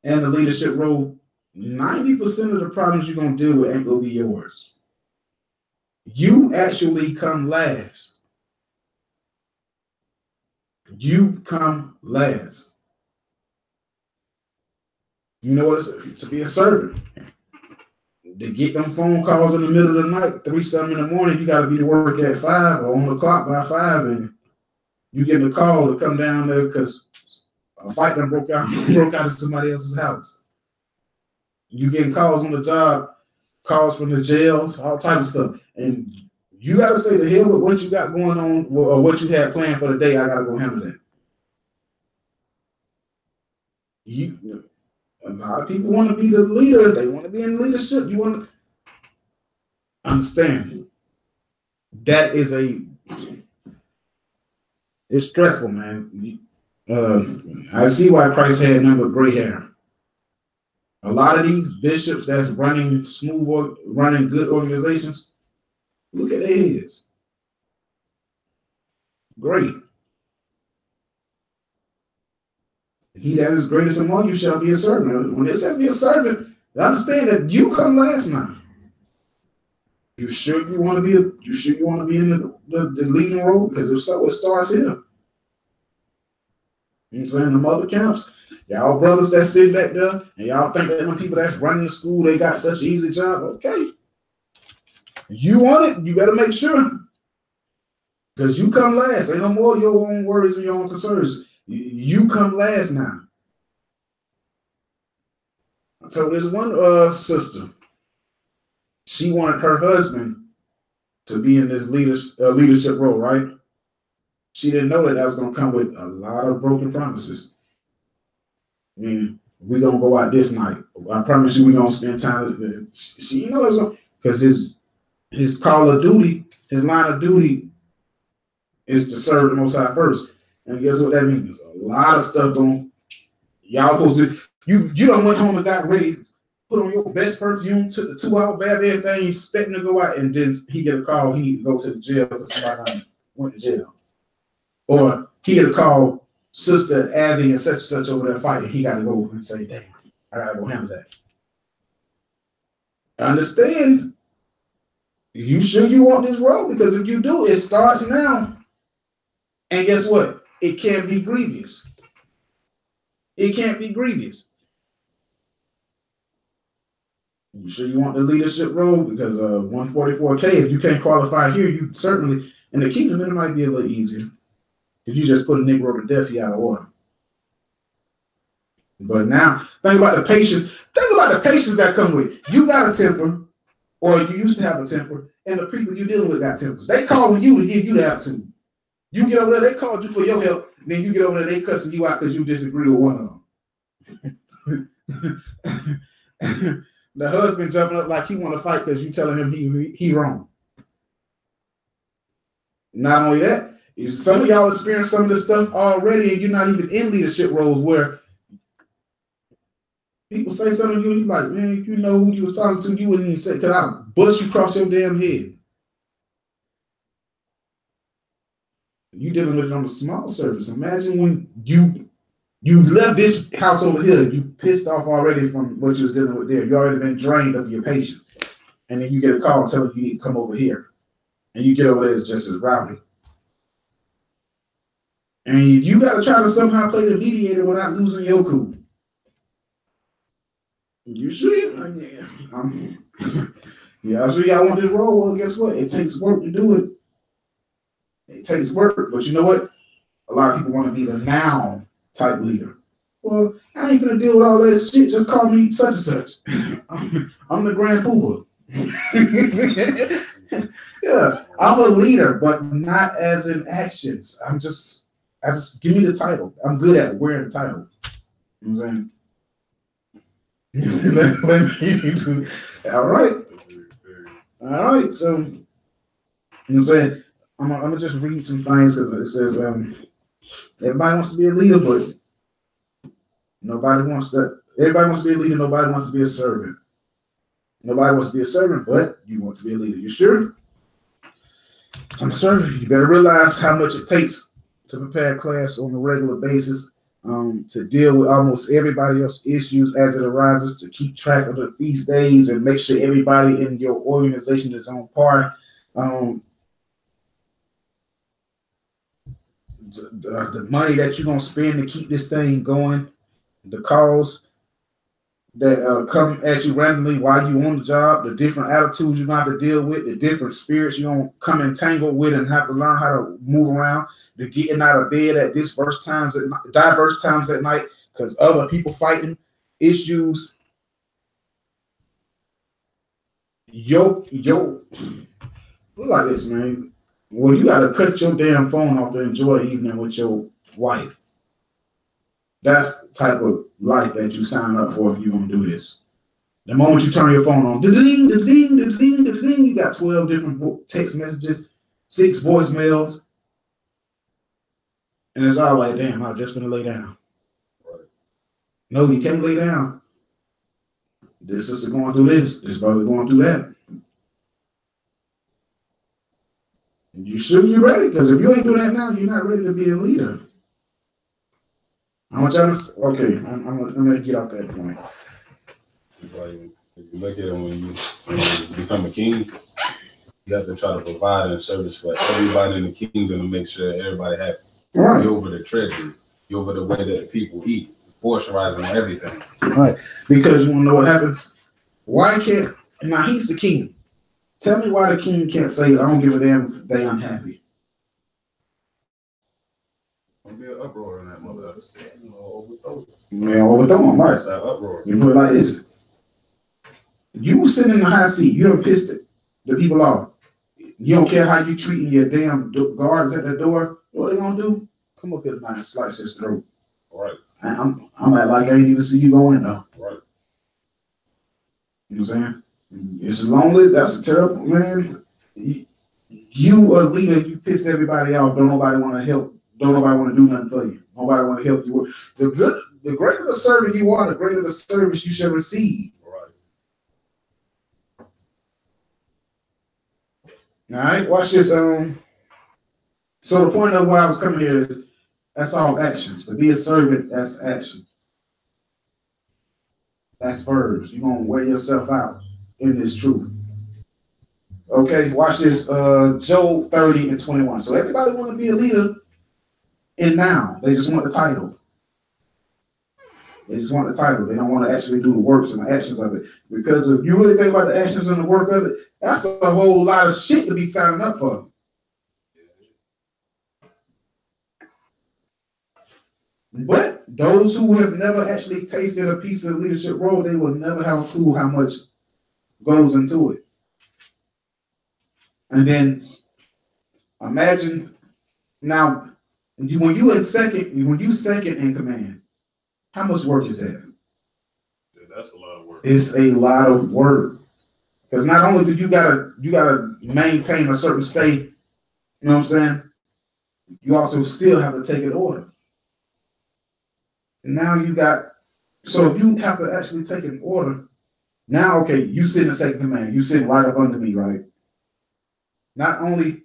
and the leadership role, 90% of the problems you're going to deal with ain't going to be yours. You actually come last. You come last. You know what it's to be a servant. To get them phone calls in the middle of the night, 3-something in the morning, you got to be to work at 5 or on the clock by 5, and you get a call to come down there because a fight done broke out in somebody else's house. You getting calls on the job, calls from the jails, all type of stuff, and you got to say the hell with what you got going on or what you had planned for the day. I got to go handle that. A lot of people want to be the leader. They want to be in leadership. You want to understand that it's stressful, man. I see why Christ had none but gray hair. A lot of these bishops that's running running good organizations, look at their heads. Great. He that is greatest among you shall be a servant. When they say be a servant, understand that you come last now. You sure you want to be in the leading role? Because if so, it starts here. You know what I'm saying? The mother camps, y'all brothers that sit back there, and y'all think that them people that's running the school, they got such an easy job. Okay. You want it, you better make sure. Because you come last. Ain't no more your own worries and your own concerns. You come last now. So there's one sister. She wanted her husband to be in this leadership role, right? She didn't know that was going to come with a lot of broken promises. I mean, we're going to go out this night. I promise you we're going to spend time. She knows because his call of duty, his line of duty is to serve the Most High first. And guess what that means? A lot of stuff y'all supposed to, you done went home and got ready, put on your best perfume, took the 2-hour bath, everything, expecting to go out, and then he get a call, he need to go to the jail because somebody went to jail. Or he get a call, Sister Abby and such over there fighting, he got to go and say, damn, I got to go handle that. I understand. You sure you want this role? Because if you do, it starts now. And guess what? It can't be grievous. It can't be grievous. You sure you want the leadership role? Because 144K, if you can't qualify here, you certainly, in the kingdom, it might be a little easier. If you just put a Negro to death, you out of order. But now, think about the patience. Think about the patience that come with it. You got a temper, or you used to have a temper, and the people you're dealing with got tempers. They calling you to give you the attitude. You get over there, they called you for your help. Then you get over there, they cussing you out because you disagree with one of them. The husband jumping up like he want to fight because you telling him he wrong. Not only that, some of y'all experience some of this stuff already, and you're not even in leadership roles where people say something to you, and you're like, man, you know who you was talking to, you wouldn't even say, because I'll bust you across your damn head. You dealing with it on a small service. Imagine when you left this house over here, you pissed off already from what you was dealing with there. You already been drained of your patience. And then you get a call telling you need to come over here. And you get over there, it's just as rowdy. And you got to try to somehow play the mediator without losing your cool. You should. Yeah, I sure y'all want this role. Well, guess what? It takes work to do it. It takes work, but you know what? A lot of people want to be the now type leader. Well, I ain't finna deal with all that shit. Just call me such and such. I'm the grand poobah. Yeah, I'm a leader, but not as in actions. I'm just I just give me the title. I'm good at wearing the title. You know what I'm saying? Let me do. All right. All right. So, you know what I'm saying? I'm gonna just read some things because it says everybody wants to be a leader, but everybody wants to be a leader, nobody wants to be a servant. Nobody wants to be a servant, but you want to be a leader. You sure? I'm a servant. You better realize how much it takes to prepare a class on a regular basis, to deal with almost everybody else's issues as it arises, to keep track of the feast days and make sure everybody in your organization is on par. The money that you're going to spend to keep this thing going, the calls that come at you randomly while you're on the job, the different attitudes you're going to have to deal with, the different spirits you're going to come entangled with and have to learn how to move around, the getting out of bed at diverse times at night because other people fighting issues. Look like this, man. Well, you got to cut your damn phone off to enjoy the evening with your wife. That's the type of life that you sign up for if you're going to do this. The moment you turn your phone on, da-ding, da-ding, da-ding, da-ding, you got 12 different text messages, 6 voicemails, and it's all like, damn, I was just going to lay down. Right. No, you can't lay down. This sister going through this brother going through that. You should be ready, because if you ain't doing that now, you're not ready to be a leader. I want y'all to, okay, I'm gonna get off that point. Like, if you look at it, when you become a king, you have to try to provide a service for everybody in the kingdom to make sure everybody happy. Right. You're over the treasury. You're over the way that people eat, portionizing everything. Right. Because you want to know what happens? Why can't, now he's the king. Tell me why the king can't say, I don't give a damn if they unhappy. There'll be an uproar in that mother. Man, overthrow him, right? That uproar. You put it like this. You sitting in the high seat, you done pissed it. The people off. You don't care how you treating your damn guards at the door. What they gonna do? Come up here tonight and slice his throat. All right. I'm like I ain't even see you go in though. Right. You know what I'm saying? It's lonely. That's a terrible, man. You a leader, you piss everybody off. Don't nobody want to help. Don't nobody want to do nothing for you. Nobody want to help you. The greater the servant you are, the greater the service you shall receive. Right. All right, watch this. So the point of why I was coming here is that's all actions. To be a servant, that's action. That's verbs. You're gonna wear yourself out in this truth. Okay, watch this. Job 30:21. So everybody want to be a leader in now. They just want the title. They just want the title. They don't want to actually do the works and the actions of it. Because if you really think about the actions and the work of it, that's a whole lot of shit to be signing up for. But those who have never actually tasted a piece of the leadership role, they will never have a clue how much goes into it. And then imagine now, when you second in command, how much work is that? Yeah, that's a lot of work. It's a lot of work. Because not only do you gotta maintain a certain state, you know what I'm saying? You also still have to take an order. Now you got, so if you have to actually take an order, now, okay, you sit in second command, you sit right up under me, right? Not only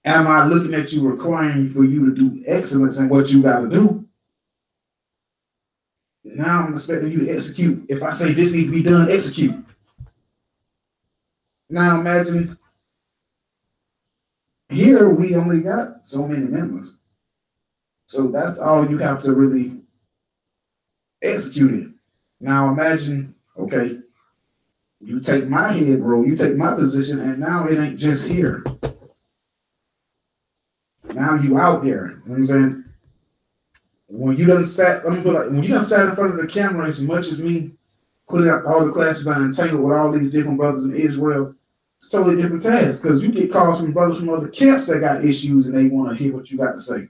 am I looking at you requiring for you to do excellence in what you got to do, now I'm expecting you to execute. If I say this needs to be done, execute. Now imagine, here we only got so many members. So that's all you have to really execute it. Now imagine, okay, you take my head role, you take my position, and now it ain't just here. Now you out there. You know what I'm saying? When you done sat, when you done sat in front of the camera, as much as me putting out all the classes on Entangled with all these different brothers in Israel, it's totally different task because you get calls from brothers from other camps that got issues and they want to hear what you got to say.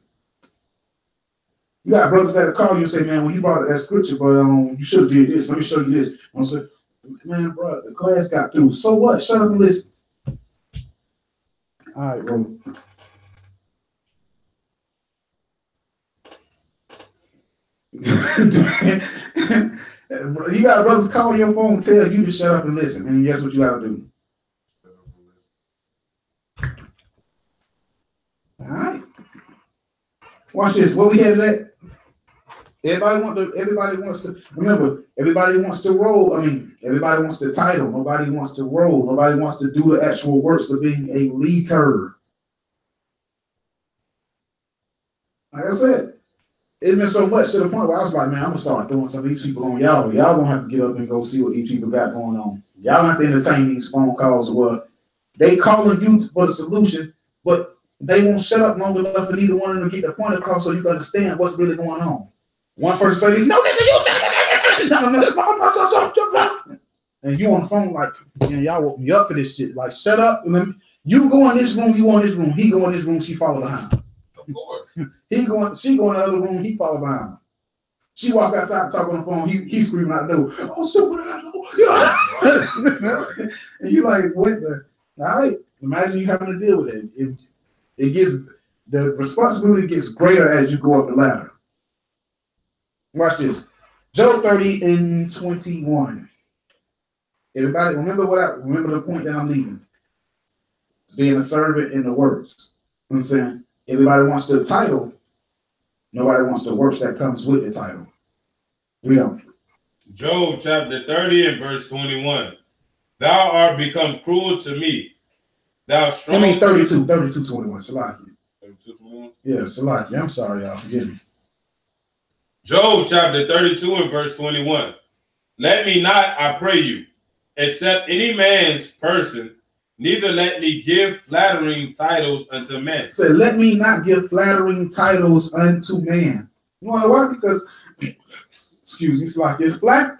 You got brothers that call you and say, man, when you brought up that scripture, but you should have did this. Let me show you this. I say, man, bro, the class got through. So what? Shut up and listen. All right, bro. You got brothers call your phone, tell you to shut up and listen, and guess what you got to do? All right. Watch this. What we had at? Everybody wants to remember. Everybody wants to roll. I mean, everybody wants the title. Nobody wants to roll. Nobody wants to do the actual works of being a leader. Like I said, it's been so much to the point where I was like, man, I'm gonna start throwing some of these people on y'all. Y'all gonna have to get up and go see what these people got going on. Y'all have to entertain these phone calls. Well, they calling you for the solution, but they won't shut up long enough for neither one of them to get the point across so you can understand what's really going on. One person says, no, and you on the phone like, man, y'all woke me up for this shit. Like, shut up. And then you go in this room, you go in this room, he go in this room, she follow behind. Of course. She go in the other room, he follow behind her. She walk outside, talk on the phone, he screaming out the door, oh, stupid, and you like, what the? All right, imagine you having to deal with it. It gets, the responsibility gets greater as you go up the ladder. Watch this. Job 30:21. Everybody, remember the point that I'm leaving. Being a servant in the works. You know what I'm saying? Everybody wants the title. Nobody wants the works that comes with the title. Read on. Job chapter 30 and verse 21. Thou art become cruel to me. Thou strong. 32:21. Salaki. 32:21. Yeah, Salaki. I'm sorry, y'all. Forgive me. Job chapter 32 and verse 21. Let me not, I pray you, accept any man's person, neither let me give flattering titles unto men. Say, let me not give flattering titles unto man. You want to know why? Because, excuse me, Salaki,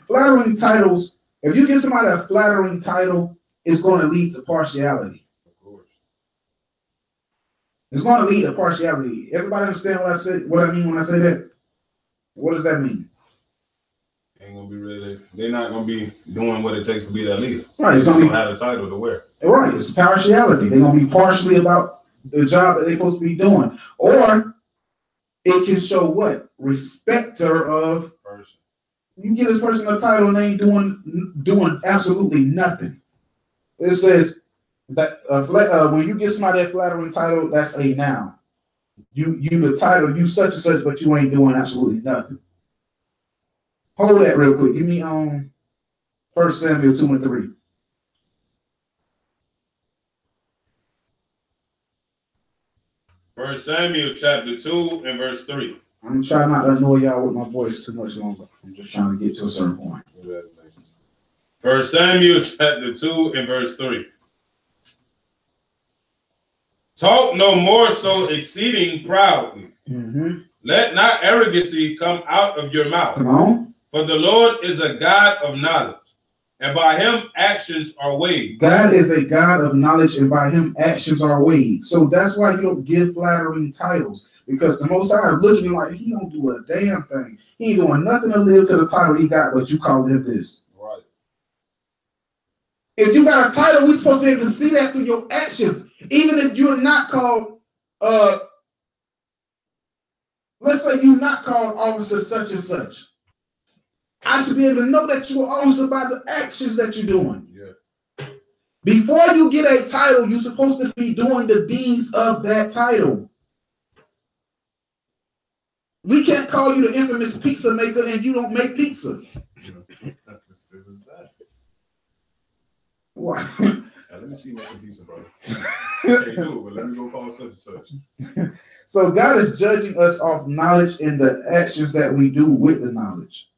flattering titles, if you give somebody a flattering title, it's going to lead to partiality. Of course. It's going to lead to partiality. Everybody understand what I said? What I mean when I say that? What does that mean? Ain't gonna be really. They're not gonna be doing what it takes to be that leader. Right. It's They gonna don't have a title to wear. Right. It's partiality. They're gonna be partially about the job that they're supposed to be doing, or it can show what respecter of Person. You give this person a title and they ain't doing absolutely nothing. It says that when you get somebody a flattering title, that's a noun. You the title, you such and such, but you ain't doing absolutely nothing. Hold that real quick. Give me 1 Samuel 2 and 3. First Samuel chapter 2 and verse 3. I'm trying not to annoy y'all with my voice too much longer. I'm just trying to get to a certain point. First Samuel chapter 2 and verse 3. Talk no more so exceeding proudly. Mm-hmm. Let not arrogancy come out of your mouth. Come on. For the Lord is a God of knowledge, and by him actions are weighed. God is a God of knowledge, and by him actions are weighed. So that's why you don't give flattering titles, because the Most High is looking like he don't do a damn thing. He ain't doing nothing to live to the title he got, but you call him this. Right. If you got a title, we're supposed to be able to see that through your actions. Even if you're not called, let's say you're not called officer such and such. I should be able to know that you're officer by the actions that you're doing. Yeah. Before you get a title, you're supposed to be doing the deeds of that title. We can't call you the infamous pizza maker and you don't make pizza. Why? Let me see what the pizza, brother. They do, but let me go call such and such. So God is judging us off knowledge and the actions that we do with the knowledge.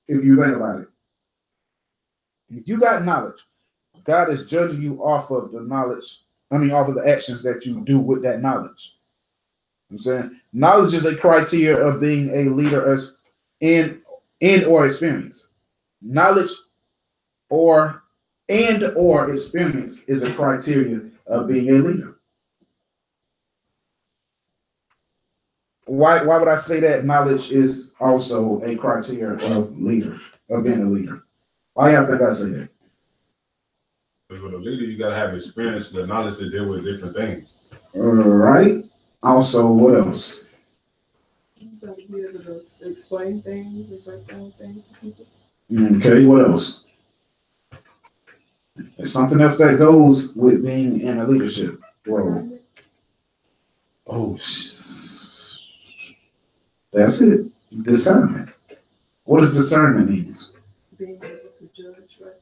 If you think about it. If you got knowledge, God is judging you off of the knowledge. Off of the actions that you do with that knowledge. I'm saying knowledge is a criteria of being a leader as in or experience. Knowledge or experience is a criteria of being a leader. why would I say that knowledge is also a criteria of leader, of being a leader? Why y'all think I say that? Because with a leader, you gotta have experience, the knowledge to deal with different things. Right. Also, what else? You gotta be able to explain things and break down things to people. Okay, what else? There's something else that goes with being in a leadership role. Oh, that's it. Discernment. What does discernment mean? Being able to judge, right?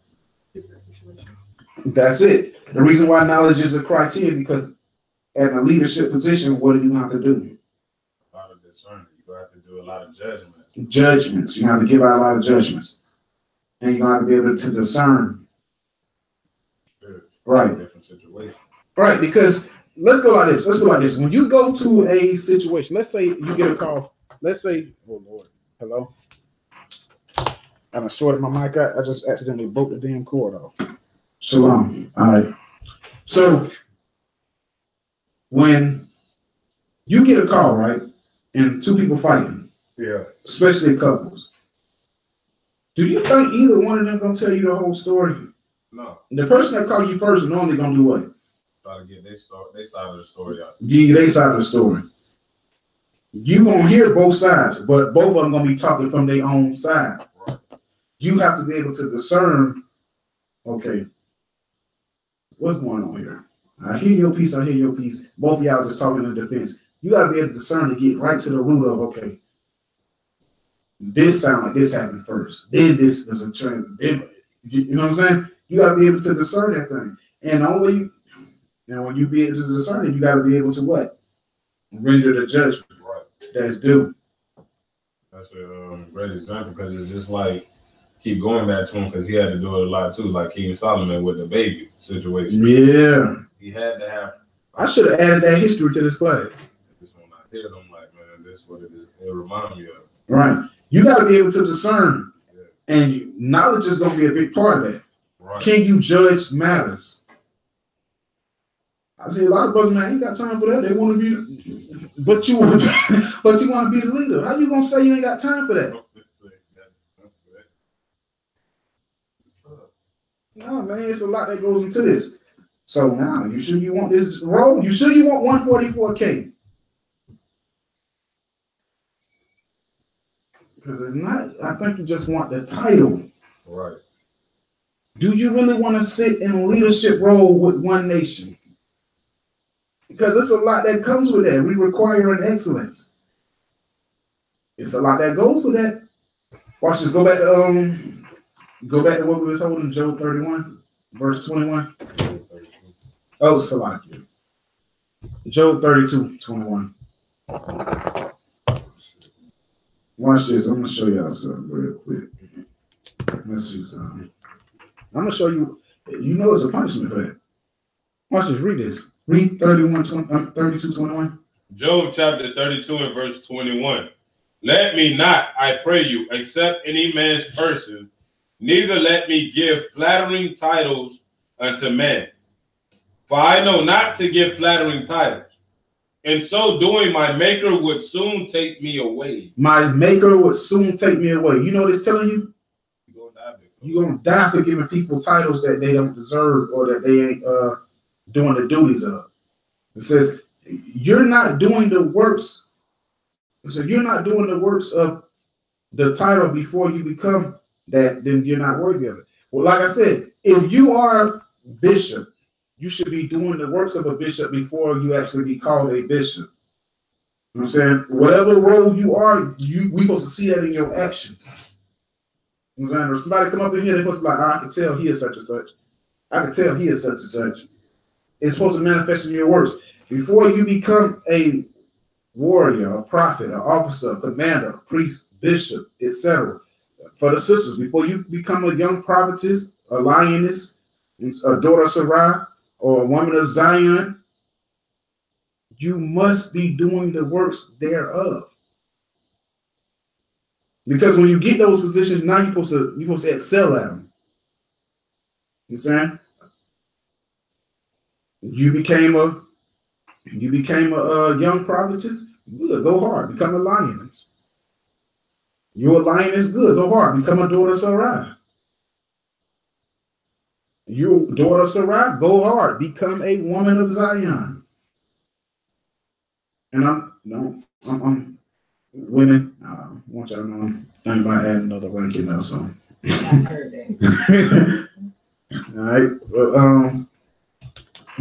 Different situations. That's it. The reason why knowledge is a criteria because at a leadership position, what do you have to do? A lot of discernment. You have to do a lot of judgments. Judgments. You have to give out a lot of judgments. And you have to be able to discern. Right. Different situations. Right, because let's go like this. Let's go like this. When you go to a situation, let's say you get a call. Let's say, oh Lord, hello. I done shorted my mic out. I just accidentally broke the damn cord off. Shalom. All right. So when you get a call, right, and two people fighting, Yeah. especially couples, do you think either one of them gonna tell you the whole story? No. The person that called you first is normally gonna do what? Try to get their side of the story out. Give you their side of the story. You gonna hear both sides, but both of them gonna be talking from their own side. Right. You have to be able to discern, okay, what's going on here? I hear your piece, I hear your piece. Both of y'all just talking in defense. You gotta be able to discern to get right to the root of, okay, this sound like this happened first. Then this is a trend. Then, you know what I'm saying? You gotta be able to discern that thing. And only, when you be able to discern it, you gotta be able to what? Render the judgment. Right. That's due. That's a great example because it's just like keep going back to him because he had to do it a lot too, like King Solomon with the baby situation. Yeah. He had to have. I should have added that history to this class. Just when I hear it, I'm like, man, this is what it is. It reminds me of. Right. You got to be able to discern. Yeah. And knowledge is going to be a big part of that. Right. Can you judge matters? I see a lot of brothers, man, ain't got time for that. They want to be, but you want to be the leader. How you going to say you ain't got time for that? No, man, it's a lot that goes into this. So now, you sure you want this role? You sure you want 144K? Because if not, I think you just want the title. Right. Do you really want to sit in a leadership role with one nation? Because it's a lot that comes with that. We require an excellence. It's a lot that goes with that. Watch this. Go back to what we was holding, Job 31, verse 21. Oh, Salakia. Job 32, 21. Watch this. I'm going to show y'all something real quick. Let's see something. I'm going to show you. You know it's a punishment for that. Watch this. Read this. Read 32, 21. Job chapter 32 and verse 21. Let me not, I pray you, accept any man's person, neither let me give flattering titles unto men. For I know not to give flattering titles. In so doing, my maker would soon take me away. My maker would soon take me away. You know what it's telling you? You're going to die for giving people titles that they don't deserve or that they ain't doing the duties of. It says, you're not doing the works. So you're not doing the works of the title before you become that, then you're not worthy of it. Well, like I said, if you are bishop, you should be doing the works of a bishop before you actually be called a bishop. You know what I'm saying? Whatever role you are, we supposed to see that in your actions. You know what I'm saying? Or somebody come up in here, they're supposed to be like, oh, I can tell he is such and such. I can tell he is such and such. It's supposed to manifest in your works. Before you become a warrior, a prophet, an officer, a commander, a priest, bishop, etc. For the sisters, before you become a young prophetess, a lioness, a daughter of Sarai, or a woman of Zion, you must be doing the works thereof. Because when you get those positions, now you're supposed to excel at them. You know what I'm saying? You became a young prophetess. Good. Go hard. Become a lioness. You're a lioness. Good. Go hard. Become a daughter of Sarai. You daughter of Sarai. Go hard. Become a woman of Zion. And I'm women. I want y'all to know I'm thinking about adding another rank in there. So. I heard that. All right. So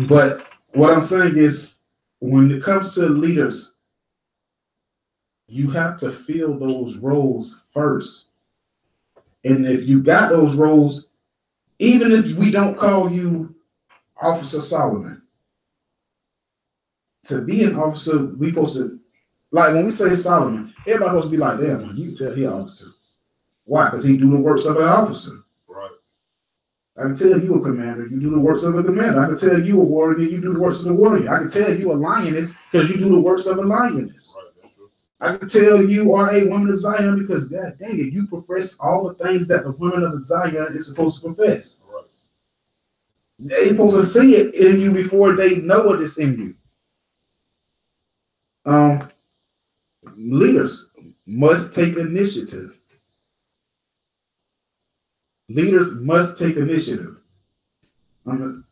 but what I'm saying is, when it comes to leaders, you have to fill those roles first. And if you got those roles, even if we don't call you Officer Solomon, to be an officer, we supposed to, like when we say Solomon, everybody supposed to be like, damn, man, you can tell he an officer. Why? Because he do the works of an officer. Right. I can tell you a commander, you do the works of a commander. I can tell you a warrior, you do the works of a warrior. I can tell you a lioness because you do the works of a lioness. Right. That's true. I can tell you are a woman of Zion because, God dang it, you profess all the things that the woman of Zion is supposed to profess. Right. They're supposed to see it in you before they know it is in you. Leaders must take initiative. Leaders must take initiative.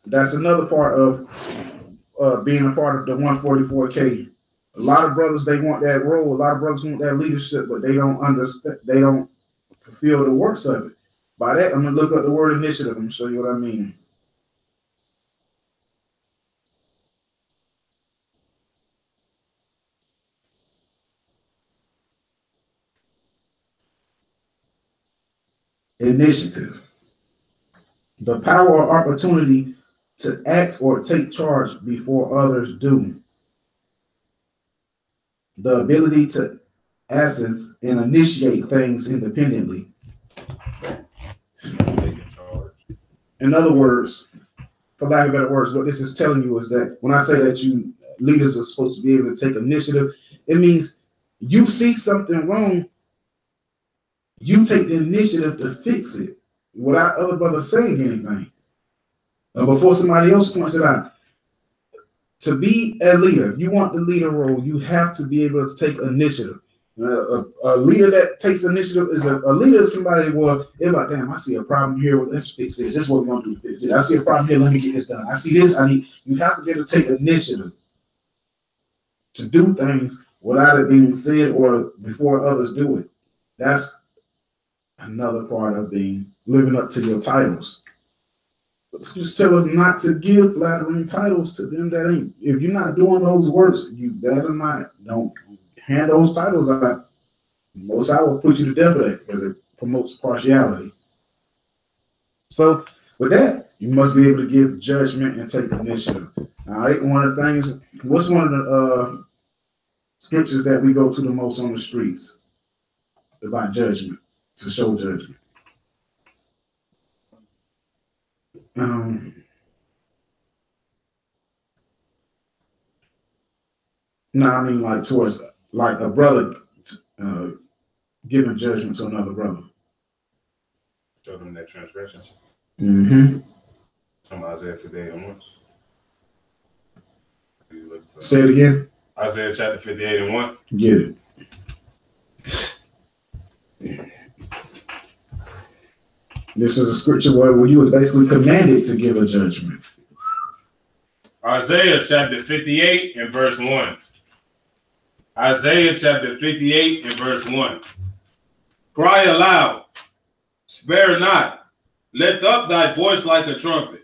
That's another part of being a part of the 144K. A lot of brothers, they want that role. A lot of brothers want that leadership, but they don't understand. They don't fulfill the works of it. By that, I'm going to look up the word initiative. I'm going to show you what I mean. Initiative. The power or opportunity to act or take charge before others do. The ability to access and initiate things independently. In other words, for lack of better words, what this is telling you is that when I say that you leaders are supposed to be able to take initiative, it means you see something wrong, you take the initiative to fix it without other brothers saying anything. Before somebody else points it out. To be a leader, you want the leader role, you have to be able to take initiative. A leader that takes initiative is a leader is somebody, well, they're like, damn, I see a problem here, let's fix this. This is what we're going to do, fix it. I see a problem here, let me get this done. I see this, you have to be able to take initiative to do things without it being said or before others do it. That's another part of living up to your titles. But just tell us not to give flattering titles to them that ain't. If you're not doing those works, you better not. Don't hand those titles out. Most I will put you to death for that because it promotes partiality. So with that, you must be able to give judgment and take initiative. All right. One of the things. What's one of the scriptures that we go to the most on the streets about judgment, to show judgment? No, I mean like towards like a brother giving judgment to another brother. Show them that transgression. Mm-hmm. From Isaiah 58:1. Say it again. Isaiah chapter 58:1. Get it. This is a scripture where you was basically commanded to give a judgment. Isaiah chapter 58 and verse 1. Isaiah chapter 58 and verse 1. Cry aloud, spare not, lift up thy voice like a trumpet,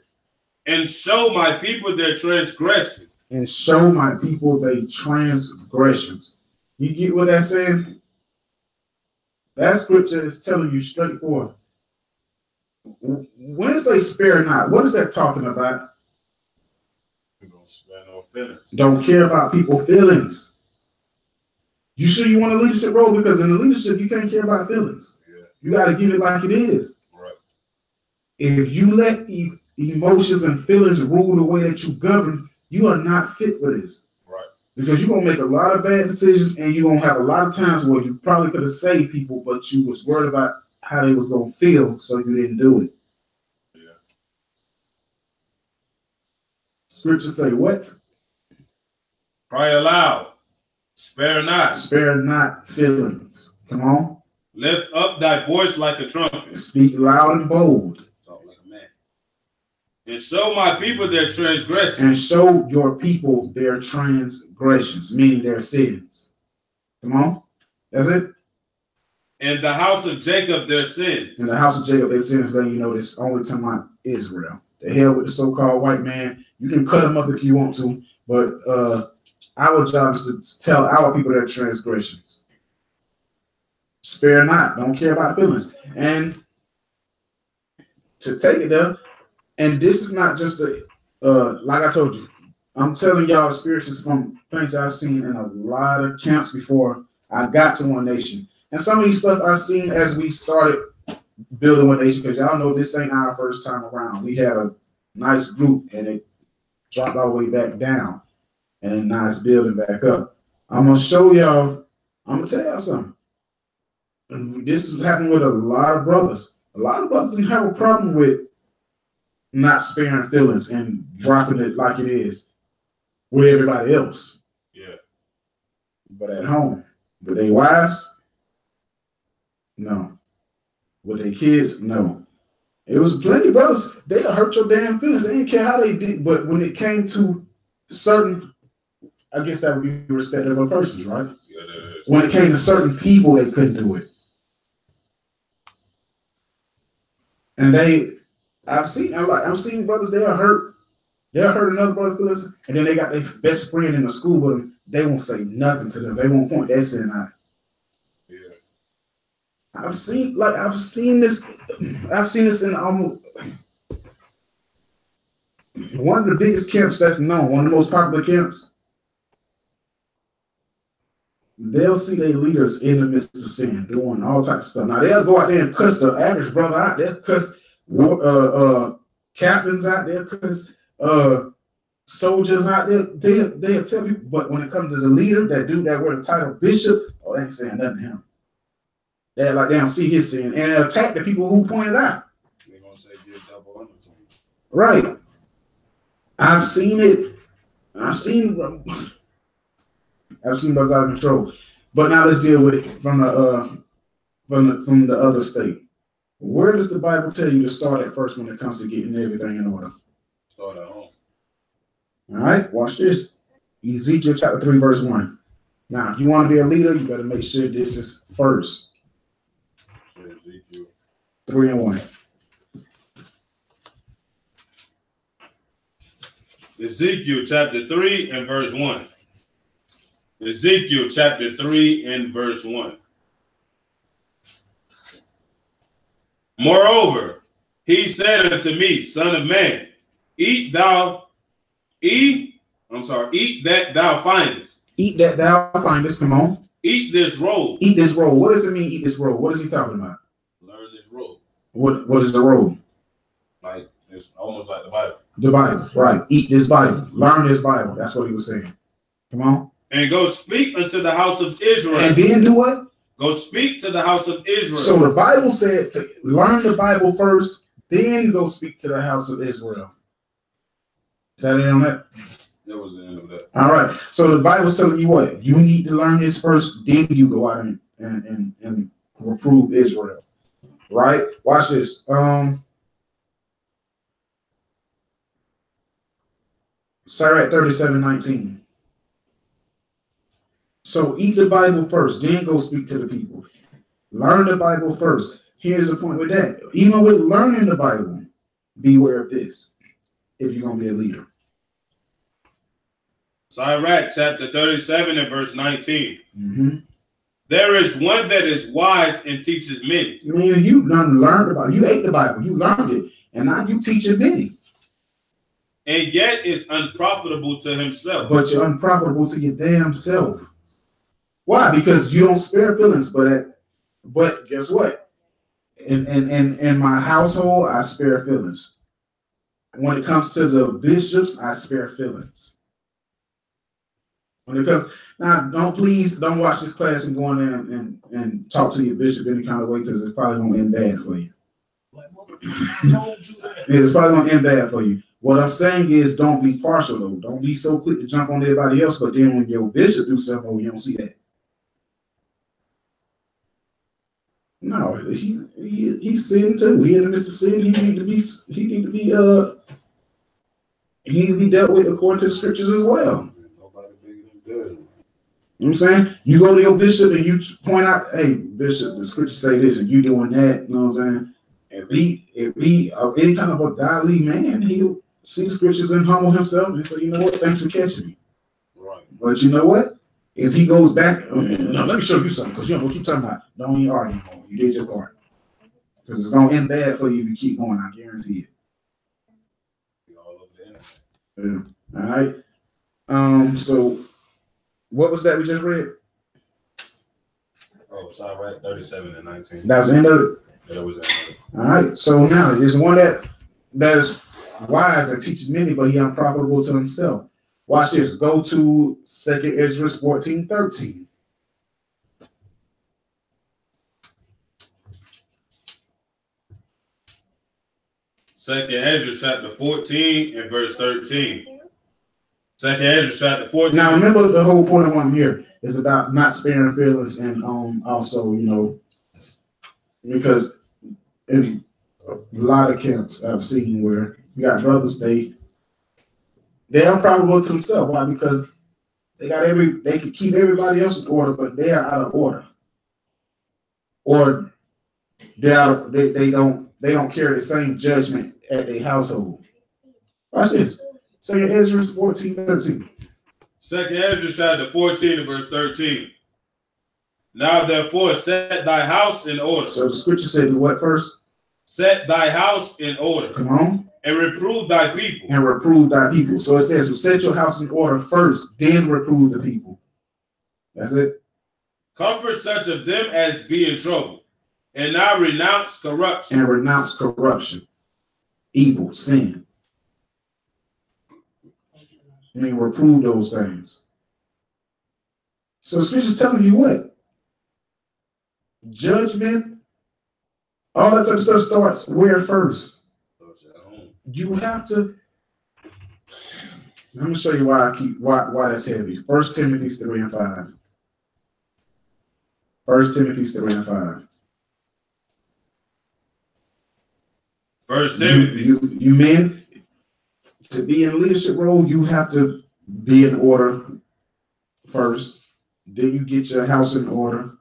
and show my people their transgression. And show my people their transgressions. You get what that's saying? That scripture is telling you straightforward. When it says spare not, what is that talking about? You don't spare no feelings. Don't care about people's feelings. You sure you want a leadership role? Because in the leadership, you can't care about feelings. Yeah. You got to give it like it is. Right. If you let emotions and feelings rule the way that you govern, you are not fit for this. Right. Because you're going to make a lot of bad decisions and you're going to have a lot of times where you probably could have saved people, but you was worried about how they was going to feel, so you didn't do it. Yeah. Scripture say what? Cry aloud. Spare not. Spare not feelings. Come on. Lift up thy voice like a trumpet. Speak loud and bold. Talk like a man. And show my people their transgressions. And show your people their transgressions, meaning their sins. Come on. That's it. In the house of Jacob their sins. In the house of Jacob their sins, then you know this only talking about Israel. The hell with the so-called white man. You can cut them up if you want to, but our job is to tell our people their transgressions. Spare not. Don't care about feelings. And to take it there, and this is not just a, like I told you, I'm telling y'all experiences from things I've seen in a lot of camps before I got to One Nation. And some of these stuff I've seen as we started building One Nation, because y'all know this ain't our first time around. We had a nice group and it dropped all the way back down and then now it's building back up. I'm going to show y'all, I'm going to tell y'all something. And this is happening with a lot of brothers. A lot of brothers didn't have a problem with not sparing feelings and dropping it like it is with everybody else. Yeah. But at home, with their wives, no. With their kids, no. It was plenty of brothers, they'll hurt your damn feelings. They didn't care how they did, but when it came to certain, I guess that would be respect of a person, right? Yeah, that is. When it came to certain people, they couldn't do it. And I've seen brothers, they'll hurt another brother's feelings, and then they got their best friend in the school with them. They won't say nothing to them. They won't point that sin out. Yeah. I've seen this in almost one of the biggest camps that's known, one of the most popular camps. They'll see their leaders in the midst of sin, doing all types of stuff. Now they'll go out there and cuss the average brother out. They'll cuss captains out there, cuss soldiers out there. They'll tell you, but when it comes to the leader, that dude that wear the title bishop, they ain't saying nothing to him. They're like they don't see his sin and attack the people who pointed out. They're gonna say give double undertone. Right. I've seen it. I've seen brothers out of control. But now let's deal with it from the other state. Where does the Bible tell you to start at first when it comes to getting everything in order? Start at home. All right, watch this. Ezekiel chapter 3, verse 1. Now, if you want to be a leader, you better make sure this is first. Ezekiel 3 and 1. Ezekiel chapter 3 and verse 1. Ezekiel chapter 3 and verse 1. Moreover, he said unto me, Son of man, eat that thou findest. Eat that thou findest, come on. Eat this roll. Eat this roll. What does it mean, eat this roll? What is he talking about? Learn this roll. What is the roll? Like, it's almost like the Bible. The Bible, right. Eat this Bible. Learn this Bible. That's what he was saying. Come on. And go speak unto the house of Israel. And then do what? Go speak to the house of Israel. So the Bible said to learn the Bible first, then go speak to the house of Israel. Is that it on that? That was the end of that. All right. So the Bible's telling you what? You need to learn this first, then you go out and reprove Israel. Right? Watch this. Sirach 37:19. So eat the Bible first, then go speak to the people. Learn the Bible first. Here's the point with that. Even with learning the Bible, beware of this if you're going to be a leader. Sirach chapter 37 and verse 19. Mm-hmm. There is one that is wise and teaches many. I mean, you learned the Bible. You ate the Bible. You learned it. And now you teach it many. And yet is unprofitable to himself. But you're unprofitable to your damn self. Why? Because you don't spare feelings. But guess what? In my household, I spare feelings. When it comes to the bishops, I spare feelings. When it comes now, don't watch this class and go in there and talk to your bishop any kind of way, because it's probably going to end bad for you. It's probably going to end bad for you. What I'm saying is, don't be partial though. Don't be so quick to jump on everybody else, but then when your bishop do something, oh, you don't see that. No, he's sin too. He in the midst of sin. He need to be dealt with according to the scriptures as well. Nobody bigger than good. You know what I'm saying? You go to your bishop and you point out, hey, bishop, the scriptures say this, and you doing that. You know what I'm saying? If he any kind of a godly man, he'll see the scriptures and humble himself and say, you know what? Thanks for catching me. Right. But you know what? If he goes back, no, let me show you something, because you know what you're talking about. Don't even argue anymore. You did your part. Because it's going to end bad for you if you keep going. I guarantee it. All over the internet. All right. So what was that we just read? Oh, sorry, right. 37 and 19. That was the end of it. Yeah, that was it. All right. So now there's one that is wise and teaches many, but he unprofitable to himself. Watch this. Go to 2 Ezra 14:13. Second Ezra chapter 14 and verse 13. Second Ezra chapter 14. Now remember, the whole point of one here is about not sparing feelings, and also, you know, because in a lot of camps I've seen where you got brothers, they're unprofitable to themselves. Why? Because they can keep everybody else in order, but they are out of order, or they don't carry the same judgment at their household. Watch this. 2 Ezra 14:13. Second Ezra chapter 14 and verse 13. Now therefore set thy house in order. So the scripture said, do what first? Set thy house in order. Come on. And reprove thy people. And reprove thy people. So it says, well, set your house in order first, then reprove the people. That's it. Comfort such of them as be in trouble, and now renounce corruption. And renounce corruption, evil, sin. I mean, reprove those things. So scripture's telling you what? Judgment, all that type of stuff starts where first? You have to. Let me show you why that's heavy. 1 Timothy 3 and 5. 1 Timothy 3 and 5. 1 Timothy. You men, to be in a leadership role, you have to be in order first. Then you get your house in order.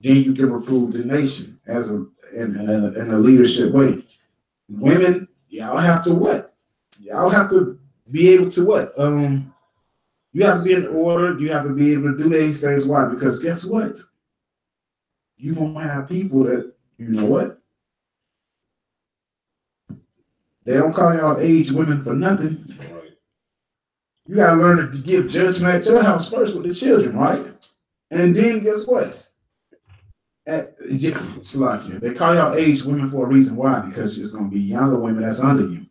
Then you can reprove the nation in a leadership way. Women, y'all have to what? Y'all have to be able to what? You have to be in order. You have to be able to do these things. Why? Because guess what? You're going to have people that, you know what? They don't call y'all aged women for nothing. Right. You got to learn to give judgment at your house first with the children, right? And then guess what? Slovakia, they call y'all aged women for a reason. Why? Because it's going to be younger women that's under you.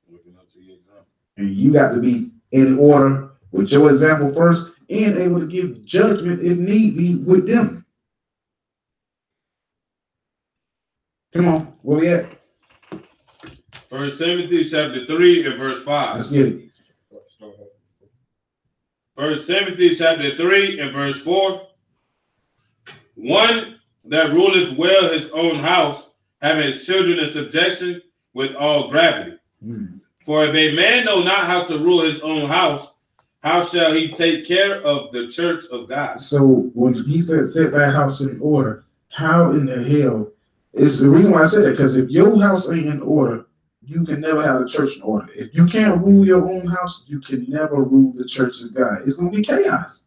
Looking up to your example. And you got to be in order with your example first and able to give judgment if need be with them. Come on, where we at? 1 Timothy chapter 3 and verse 5. Let's get it. 1 Timothy chapter 3 and verse 4. One that ruleth well his own house, having his children in subjection with all gravity. For if a man know not how to rule his own house, how shall he take care of the church of God? So when he said set that house in order, how in the hell is the reason why I said that? Because if your house ain't in order, you can never have the church in order. If you can't rule your own house, you can never rule the church of God. It's going to be chaos.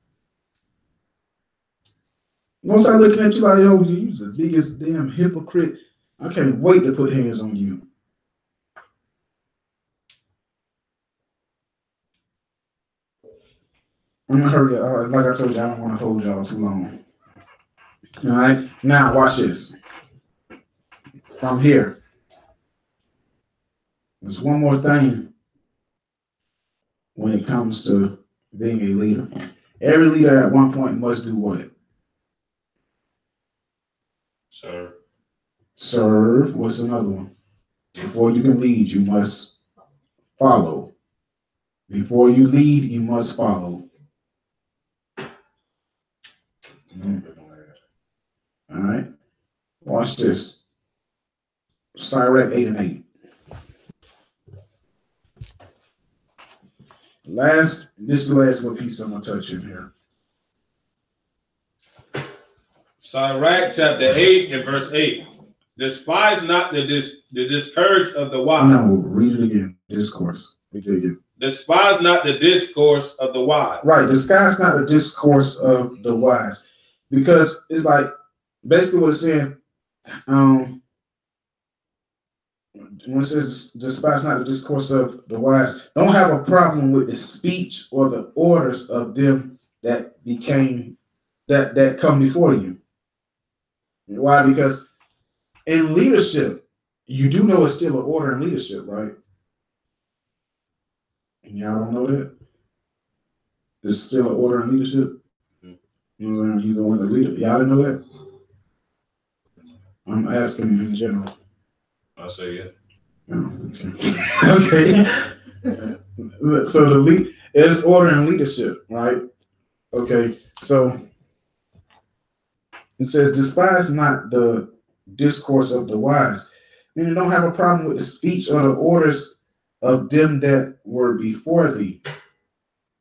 Once I looking at you like, yo, you're the biggest damn hypocrite. I can't wait to put hands on you. I'm going to hurry up. Like I told you, I don't want to hold y'all too long. All right? Now, watch this. From here. There's one more thing when it comes to being a leader. Every leader at one point must do what? Serve. Serve. What's another one? Before you can lead, you must follow. Before you lead, you must follow. All right. Watch this. Sirach 8 and 8. This is the last little piece I'm gonna touch in here. Sirach chapter 8 and verse 8. Despise not the discourage of the wise. No, read it again. Discourse. Read it again. Despise not the discourse of the wise. Right. Despise not the discourse of the wise. Because it's like basically what it's saying, when it says despise not the discourse of the wise, don't have a problem with the speech or the orders of them that come before you. Why? Because in leadership, you do know it's still an order in leadership, right? Y'all don't know that? It's still an order in leadership. You know, you go into leader. Y'all didn't know that? I'm asking in general. I'll say yeah. Oh, okay. Okay. So the lead is order and leadership, right? Okay. So it says, despise not the discourse of the wise. Meaning, don't have a problem with the speech or the orders of them that were before thee.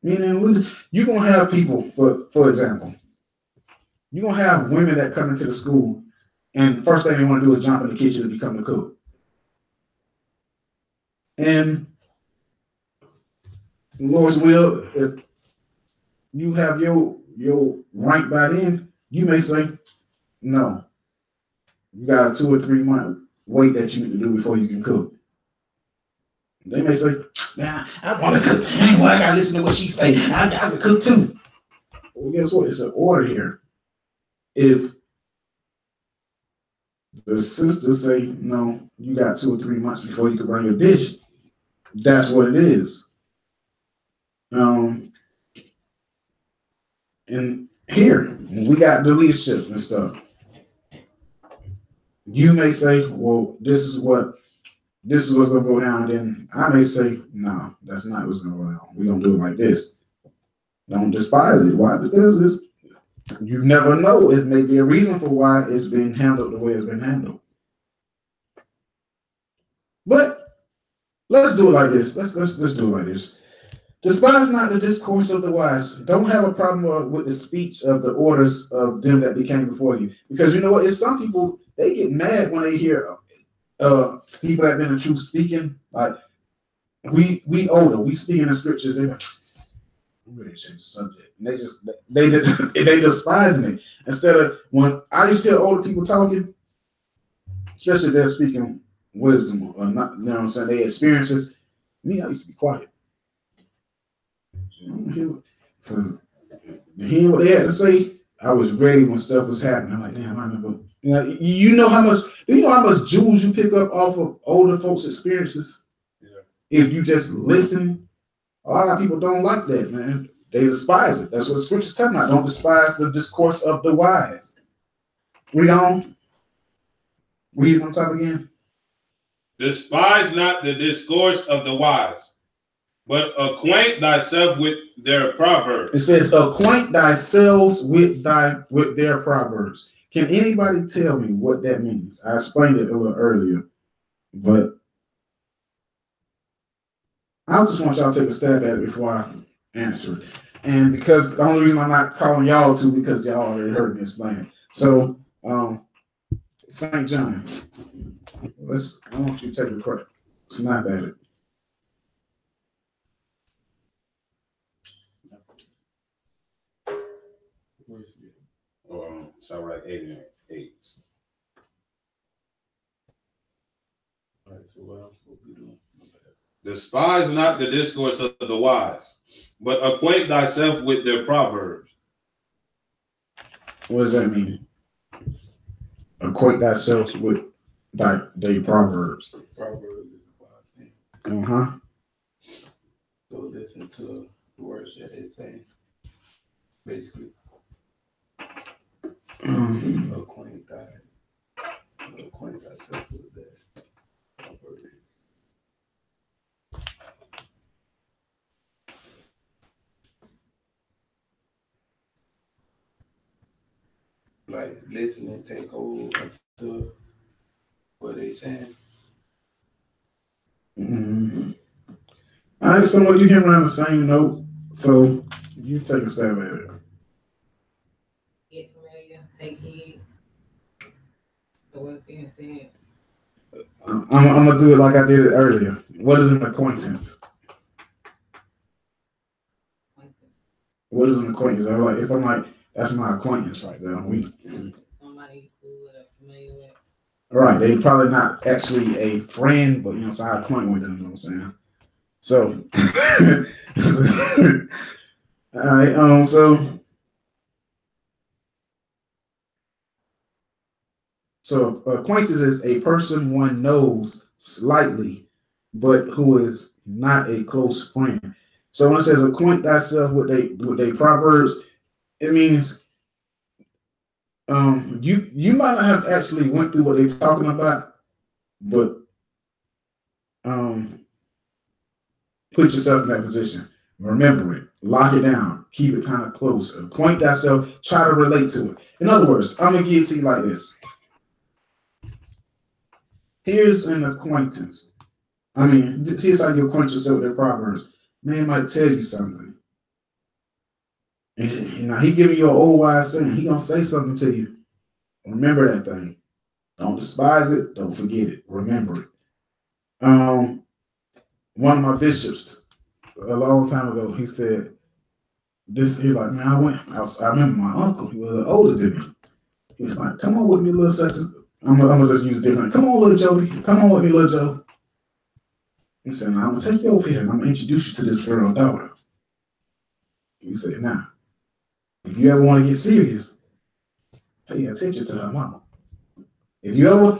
Meaning, you're gonna have people, for example, you're gonna have women that come into the school, and the first thing they want to do is jump in the kitchen and become the cook. And Lord's will, if you have your rank by then, you may say, no. You got a 2 or 3 month wait that you need to do before you can cook. They may say, nah, I want to cook. Anyway, I gotta listen to what she say. I gotta cook too. Well, guess what? It's an order here. If the sisters say, no, you got 2 or 3 months before you can bring a dish, that's what it is. And here, we got the leadership and stuff. You may say, well, this is what's gonna go down. Then I may say, no, that's not what's gonna go down. We're gonna do it like this. Don't despise it. Why? Because you never know. It may be a reason for why it's been handled the way it's been handled. But let's do it like this. Let's do it like this. Despise not the discourse of the wise. Don't have a problem with the speech of the orders of them that became before you. Because you know what? It's some people, they get mad when they hear people that been the truth speaking. Like we older, we speaking the scriptures. They're like, I'm ready to change the subject. And they despise me. Instead of when I used to hear older people talking, especially if they're speaking wisdom or not, you know what I'm saying, they experiences. Me, I used to be quiet. Because hearing what they had to say, I was ready when stuff was happening. I'm like, damn, I remember. You know how much jewels you pick up off of older folks' experiences? Yeah. If you just listen, a lot of people don't like that, man. They despise it. That's what the scripture's talking about. Don't despise the discourse of the wise. Read on. Read on top again. Despise not the discourse of the wise, but acquaint thyself with their proverbs. It says, acquaint thyself with their proverbs. Can anybody tell me what that means? I explained it a little earlier, but I just want y'all to take a stab at it before I answer it. And because the only reason I'm not calling y'all to, because y'all already heard me explain. So, St. John, I want you to take a quick snap at it. Sirach 8 and 8. All right, so what else will we do? Despise not the discourse of the wise, but acquaint thyself with their proverbs. What does that mean? Acquaint thyself with their proverbs. Proverbs is a wise thing. Uh-huh. So listen to the words that they say. Basically. Acquaint thyself with that. listen and take hold to what they saying. Mm-hmm. All right, so you came around the same note, so you take a stab at it. Get familiar, take heed. So what's being said. I'm gonna do it like I did it earlier. What is an acquaintance? What is an acquaintance? I'm like, if I'm like, that's my acquaintance right there. Somebody who are familiar with. Right, they probably not actually a friend, but so I acquaint with them. You know what I'm saying? So, all right. So acquaintance is a person one knows slightly, but who is not a close friend. So when it says acquaint thyself with they proverbs, it means you might not have actually went through what they're talking about, but put yourself in that position. Remember it, lock it down, keep it kind of close. Acquaint thyself, try to relate to it. In other words, I'm gonna give it to you like this. Here's an acquaintance. I mean, here's how you acquaint yourself with their proverbs. Man might tell you something. And now he giving you an old wise saying. He gonna say something to you. Remember that thing. Don't despise it. Don't forget it. Remember it. One of my bishops a long time ago, he said this. He's like, man, I remember my uncle. He was older than me. He was like, come on with me, little such. I'm gonna just use different. Come on, little Jody. Come on with me, little Joe. He said, now I'm gonna take you over here and I'm gonna introduce you to this girl daughter. He said, now, if you ever want to get serious, pay attention to her mama. If you ever,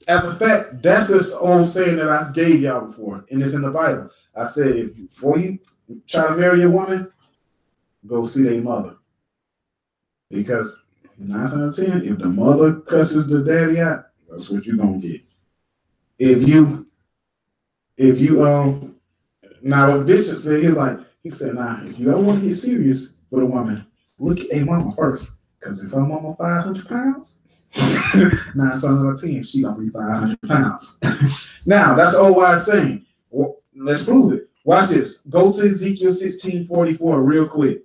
as a fact, that's this old saying that I gave y'all before, and it's in the Bible. I said, before you try to marry a woman, go see their mother. Because 9 out of 10, if the mother cusses the daddy out, that's what you're gonna get. If you now what Bishop said, he said, now if you ever want to get serious with a woman, look at a mama first. Because if her mama 500 pounds, 9 times out of 10, she gonna be 500 pounds. Now that's old wise saying. Well, let's prove it. Watch this. Go to Ezekiel 16:44 real quick.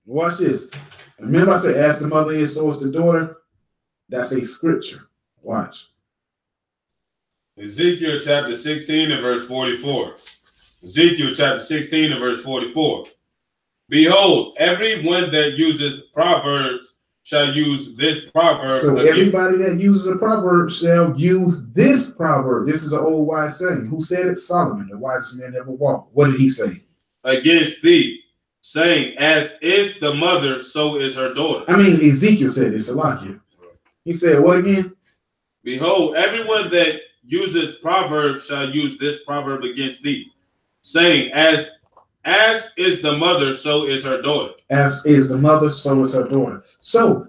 Watch this. Remember I said, as the mother is, so is the daughter. That's a scripture. Watch. Ezekiel chapter 16 and verse 44. Ezekiel chapter 16 and verse 44. Behold, everyone that uses proverbs shall use this proverb. So everybody that uses a proverb shall use this proverb. This is an old wise saying. Who said it? Solomon, the wisest man ever walked. What did he say? Against thee, saying, as is the mother, so is her daughter. I mean, Ezekiel said this a lot here. He said, what again? Behold, everyone that uses proverbs shall use this proverb against thee, saying, as is the mother, so is her daughter. As is the mother, so is her daughter. So,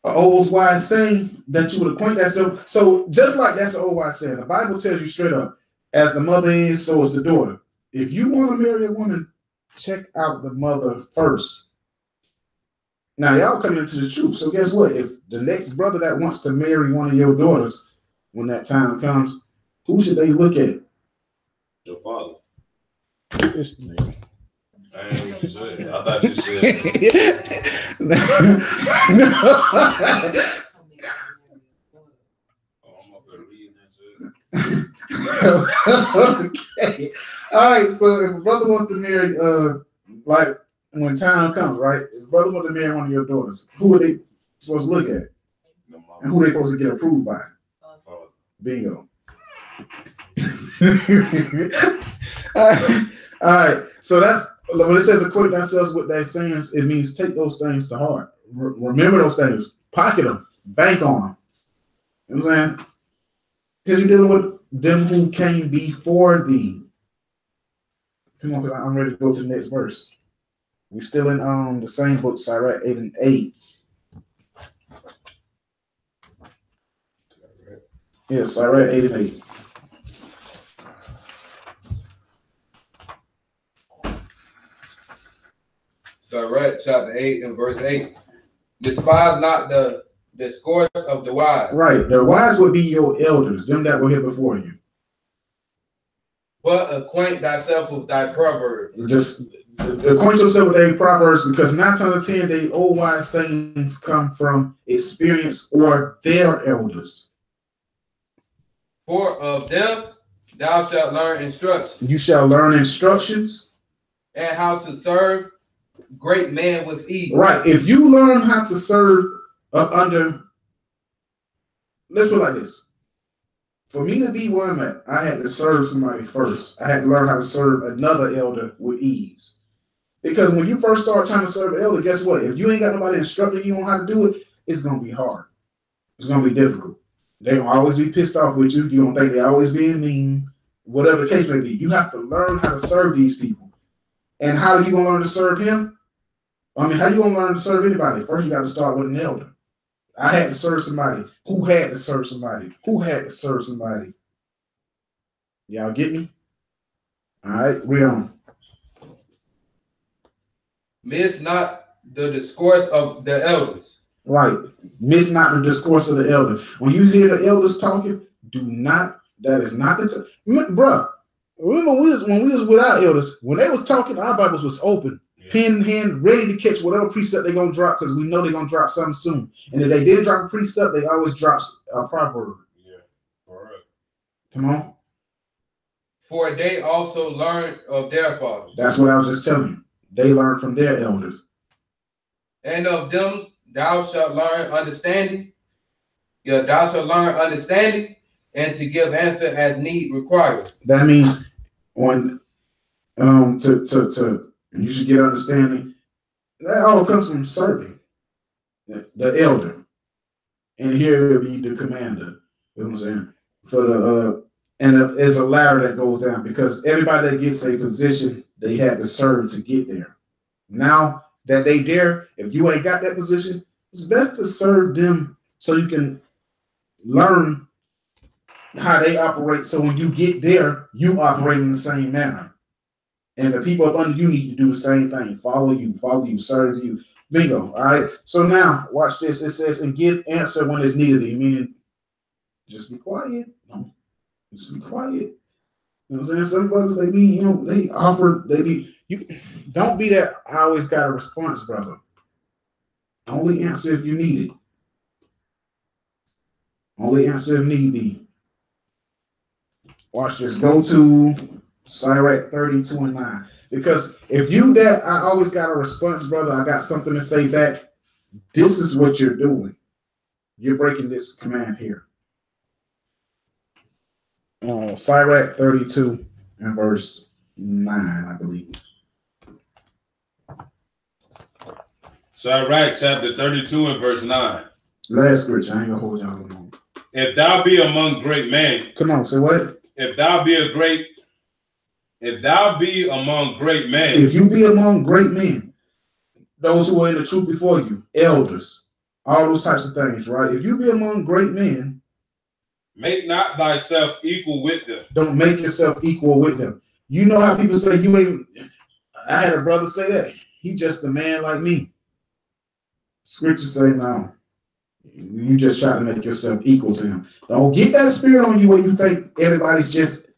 an old wise saying that you would acquaint that. So just like that's an old wise saying, the Bible tells you straight up, as the mother is, so is the daughter. If you want to marry a woman, check out the mother first. Now, y'all coming into the truth. So guess what? If the next brother that wants to marry one of your daughters, when that time comes, who should they look at? Your father. This nigga. I ain't what you said. I thought you said. No. Oh, I'm up there reading that shit. Okay. All right. So if a brother wants to marry, like when time comes, right? If a brother wants to marry one of your daughters, who are they supposed to look at? And who are they supposed to get approved by? Bingo. All right. So that's when it says acquaint ourselves with that sayings, it means take those things to heart. Remember those things. Pocket them. Bank on them. You know what I'm saying? Because you're dealing with them who came before thee. Come on, because I'm ready to go to the next verse. We're still in the same book, Sirach 8 and 8. Yes, Sirach 8 and 8. Sirach chapter 8 and verse 8. Despise not the discourse of the wise. Right. The wise would be your elders, them that were here before you. But acquaint thyself with thy proverbs. Just acquaint yourself with their proverbs, because 9 times out of 10, they old wise sayings come from experience or their elders. For of them thou shalt learn instruction. You shall learn instructions. And how to serve great men with ease. Right. If you learn how to serve under, let's put it like this. For me to be where I'm at, I had to serve somebody first. I had to learn how to serve another elder with ease. Because when you first start trying to serve an elder, guess what? If you ain't got nobody instructing you on how to do it, it's going to be hard. It's going to be difficult. They're going to always be pissed off with you. You don't think they're always being mean, whatever the case may be. You have to learn how to serve these people. And how are you going to learn to serve him? I mean, how you going to learn to serve anybody? First, you got to start with an elder. I had to serve somebody who had to serve somebody who had to serve somebody. Y'all get me? All right, read on. Miss not the discourse of the elders. Right. Miss not the discourse of the elder. When you hear the elders talking, do not, that is not the time. Bruh, remember when we was with our elders, when they was talking, our Bibles was open. Pen in hand, ready to catch whatever precept they're going to drop, because we know they're going to drop something soon. And if they did drop a precept, they always drop a proverb. Yeah, all right. Come on. For they also learned of their fathers. That's what I was just telling you. They learned from their elders. And of them thou shalt learn understanding. Yeah, thou shalt learn understanding, and to give answer as need required. That means when you should get understanding. That all comes from serving the elder, and here will be the commander. You know what I'm saying? For the and there's a ladder that goes down, because everybody that gets a position, they had to serve to get there. Now that they there, if you ain't got that position, it's best to serve them so you can learn how they operate. So when you get there, you operate in the same manner. And the people up under you need to do the same thing. Follow you, serve you. Bingo. All right. So now watch this. It says, and give answer when it's needed. Meaning just be quiet. No, just be quiet. You know what I'm saying? Some brothers, they be, they offer, you don't be that I always got a response, brother. Only answer if you need it. Only answer if need be. Watch this. Go to Sirach 32 and 9. Because if you that I always got a response, brother, I got something to say back, this is what you're doing. You're breaking this command here. Sirach 32 and verse 9, I believe. Sirach chapter 32 and verse 9. Last scripture. I ain't gonna hold y'all long. If thou be among great men. Come on, say what? If thou be among great men. If you be among great men, those who are in the truth before you, elders, all those types of things, right? If you be among great men, make not thyself equal with them. Don't make yourself equal with them. You know how people say you ain't. I had a brother say that. He just a man like me. Scriptures say no. You just try to make yourself equal to him. Don't get that spirit on you where you think everybody's just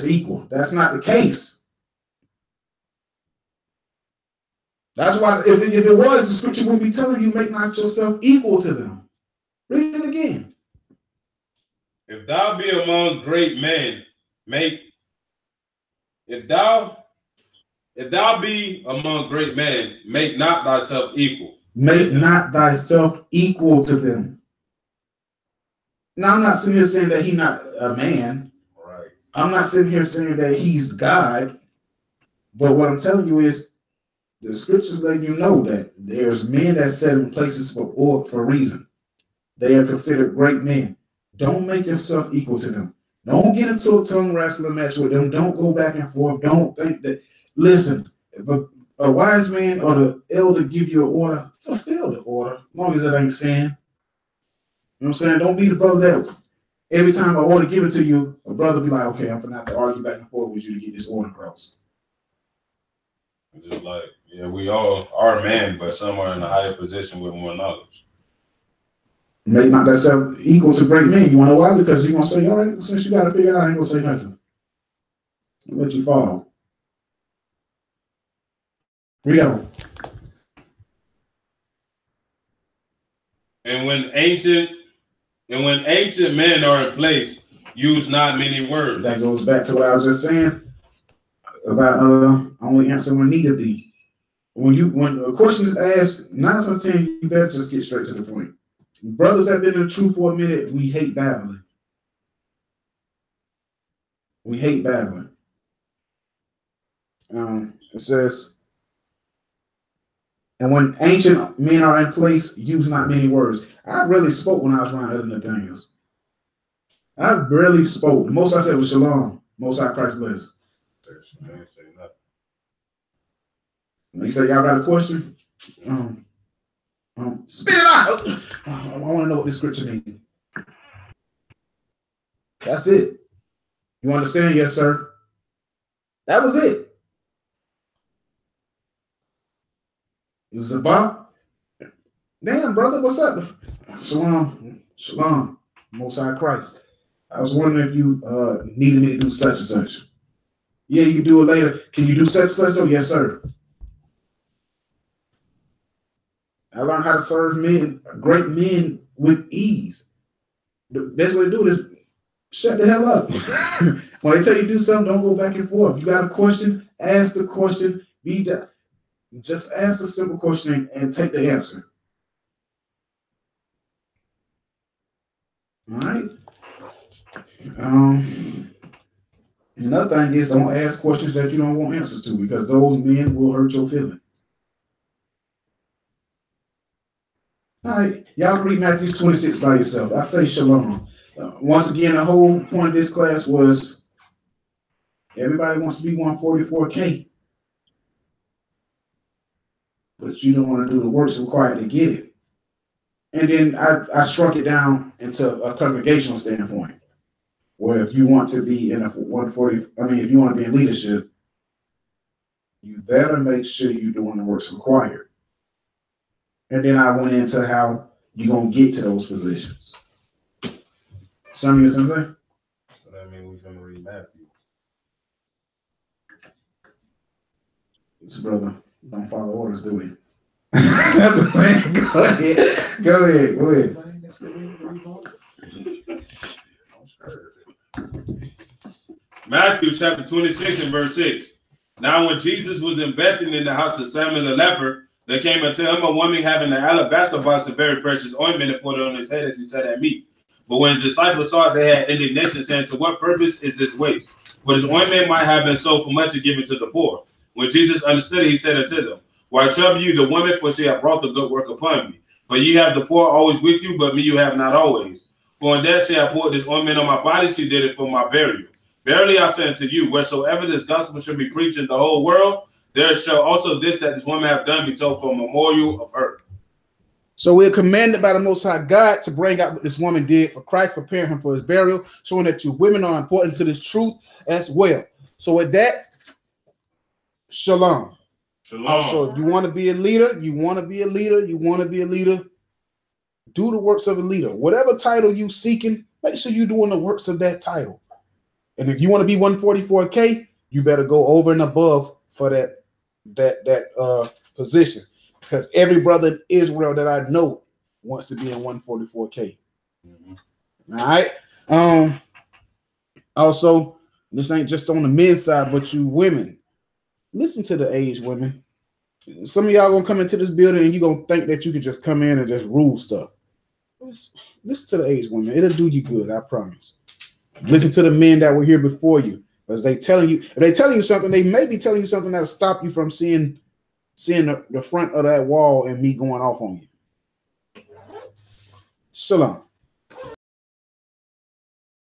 equal. That's not the case. That's why if it was, the scripture would be telling you, make not yourself equal to them. Read it again. If thou be among great men, if thou be among great men, make not thyself equal. Make not thyself equal to them. Now, I'm not sitting here saying that he's not a man. Right. I'm not sitting here saying that he's God. But what I'm telling you is the scriptures let you know that there's men that set in places for reason. They are considered great men. Don't make yourself equal to them. Don't get into a tongue wrestling match with them. Don't go back and forth. Don't think that. Listen, if a wise man or the elder give you an order, fulfill the order, as long as it ain't sin. You know what I'm saying? Don't be the brother that every time an order given to you, a brother be like, okay, I'm gonna have to argue back and forth with you to get this order across. It's just like, yeah, we all are man, but some are in a higher position with more knowledge. Make not thyself equal to great men. You want to know why? Because you're going to say, all right, since you got to figure it out, I ain't going to say nothing. I'll let you fall. Read on. And when ancient men are in place, use not many words. That goes back to what I was just saying about only answer when needed be. When a question is asked, 9 out of 10, you better just get straight to the point. Brothers that have been in the truth for a minute, we hate babbling. We hate babbling. It says, and when ancient men are in place, use not many words. I really spoke when I was around Elder Nathaniels. I barely spoke. The most I said was shalom. Most High Christ bless. They say, y'all got a question? Spit it out. I want to know what this scripture means. That's it. You understand? Yes, sir. That was it. Zabak. Damn, brother, what's up? Shalom. Shalom. Most High Christ. I was wondering if you needed me to do such and such. Yeah, you can do it later. Can you do such and such though? Yes, sir. I learned how to serve men, great men, with ease. The best way to do it is shut the hell up. When they tell you to do something, don't go back and forth. You got a question, ask the question. Just ask a simple question and take the answer. All right. Another thing is, don't ask questions that you don't want answers to, because those men will hurt your feelings. All right, y'all read Matthew 26 by yourself. I say shalom. Once again, the whole point of this class was everybody wants to be 144K, but you don't want to do the works required to get it. And then I shrunk it down into a congregational standpoint, where if you want to be in a 140, if you want to be in leadership, you better make sure you're doing the works required. And then I went into how you're going to get to those positions. Some of you can say? So that means we're going to read Matthew. This brother don't follow orders, do we? That's a plan. Go ahead. Go ahead. Matthew chapter 26 and verse 6. Now when Jesus was in Bethany in the house of Simon the leper, there came unto him a woman having an alabaster box of very precious ointment and poured it on his head as he sat at meat. But when his disciples saw it, they had indignation, saying, to what purpose is this waste? For this ointment might have been sold for much and given to the poor. When Jesus understood it, he said unto them, why trouble you the woman, for she hath brought the good work upon me? For ye have the poor always with you, but me you have not always. For in that she hath poured this ointment on my body, she did it for my burial. Verily I say unto you, wheresoever this gospel shall be preached in the whole world, there shall also this that this woman hath done be told for a memorial of her. So we're commanded by the Most High God to bring out what this woman did for Christ, preparing him for his burial, showing that you women are important to this truth as well. So with that, shalom. Shalom. Also, you want to be a leader, do the works of a leader. Whatever title you seeking, make sure you're doing the works of that title. And if you want to be 144K, you better go over and above for that position, because every brother in Israel that I know wants to be in 144K. Mm-hmm. All right. Also, this ain't just on the men's side, but you women, listen to the aged women. Some of y'all gonna come into this building and you're gonna think that you can just come in and just rule stuff. Listen to the aged women. It'll do you good, I promise. Listen to the men that were here before you. Because if they telling you something, they may be telling you something that'll stop you from seeing the front of that wall and me going off on you. Shalom.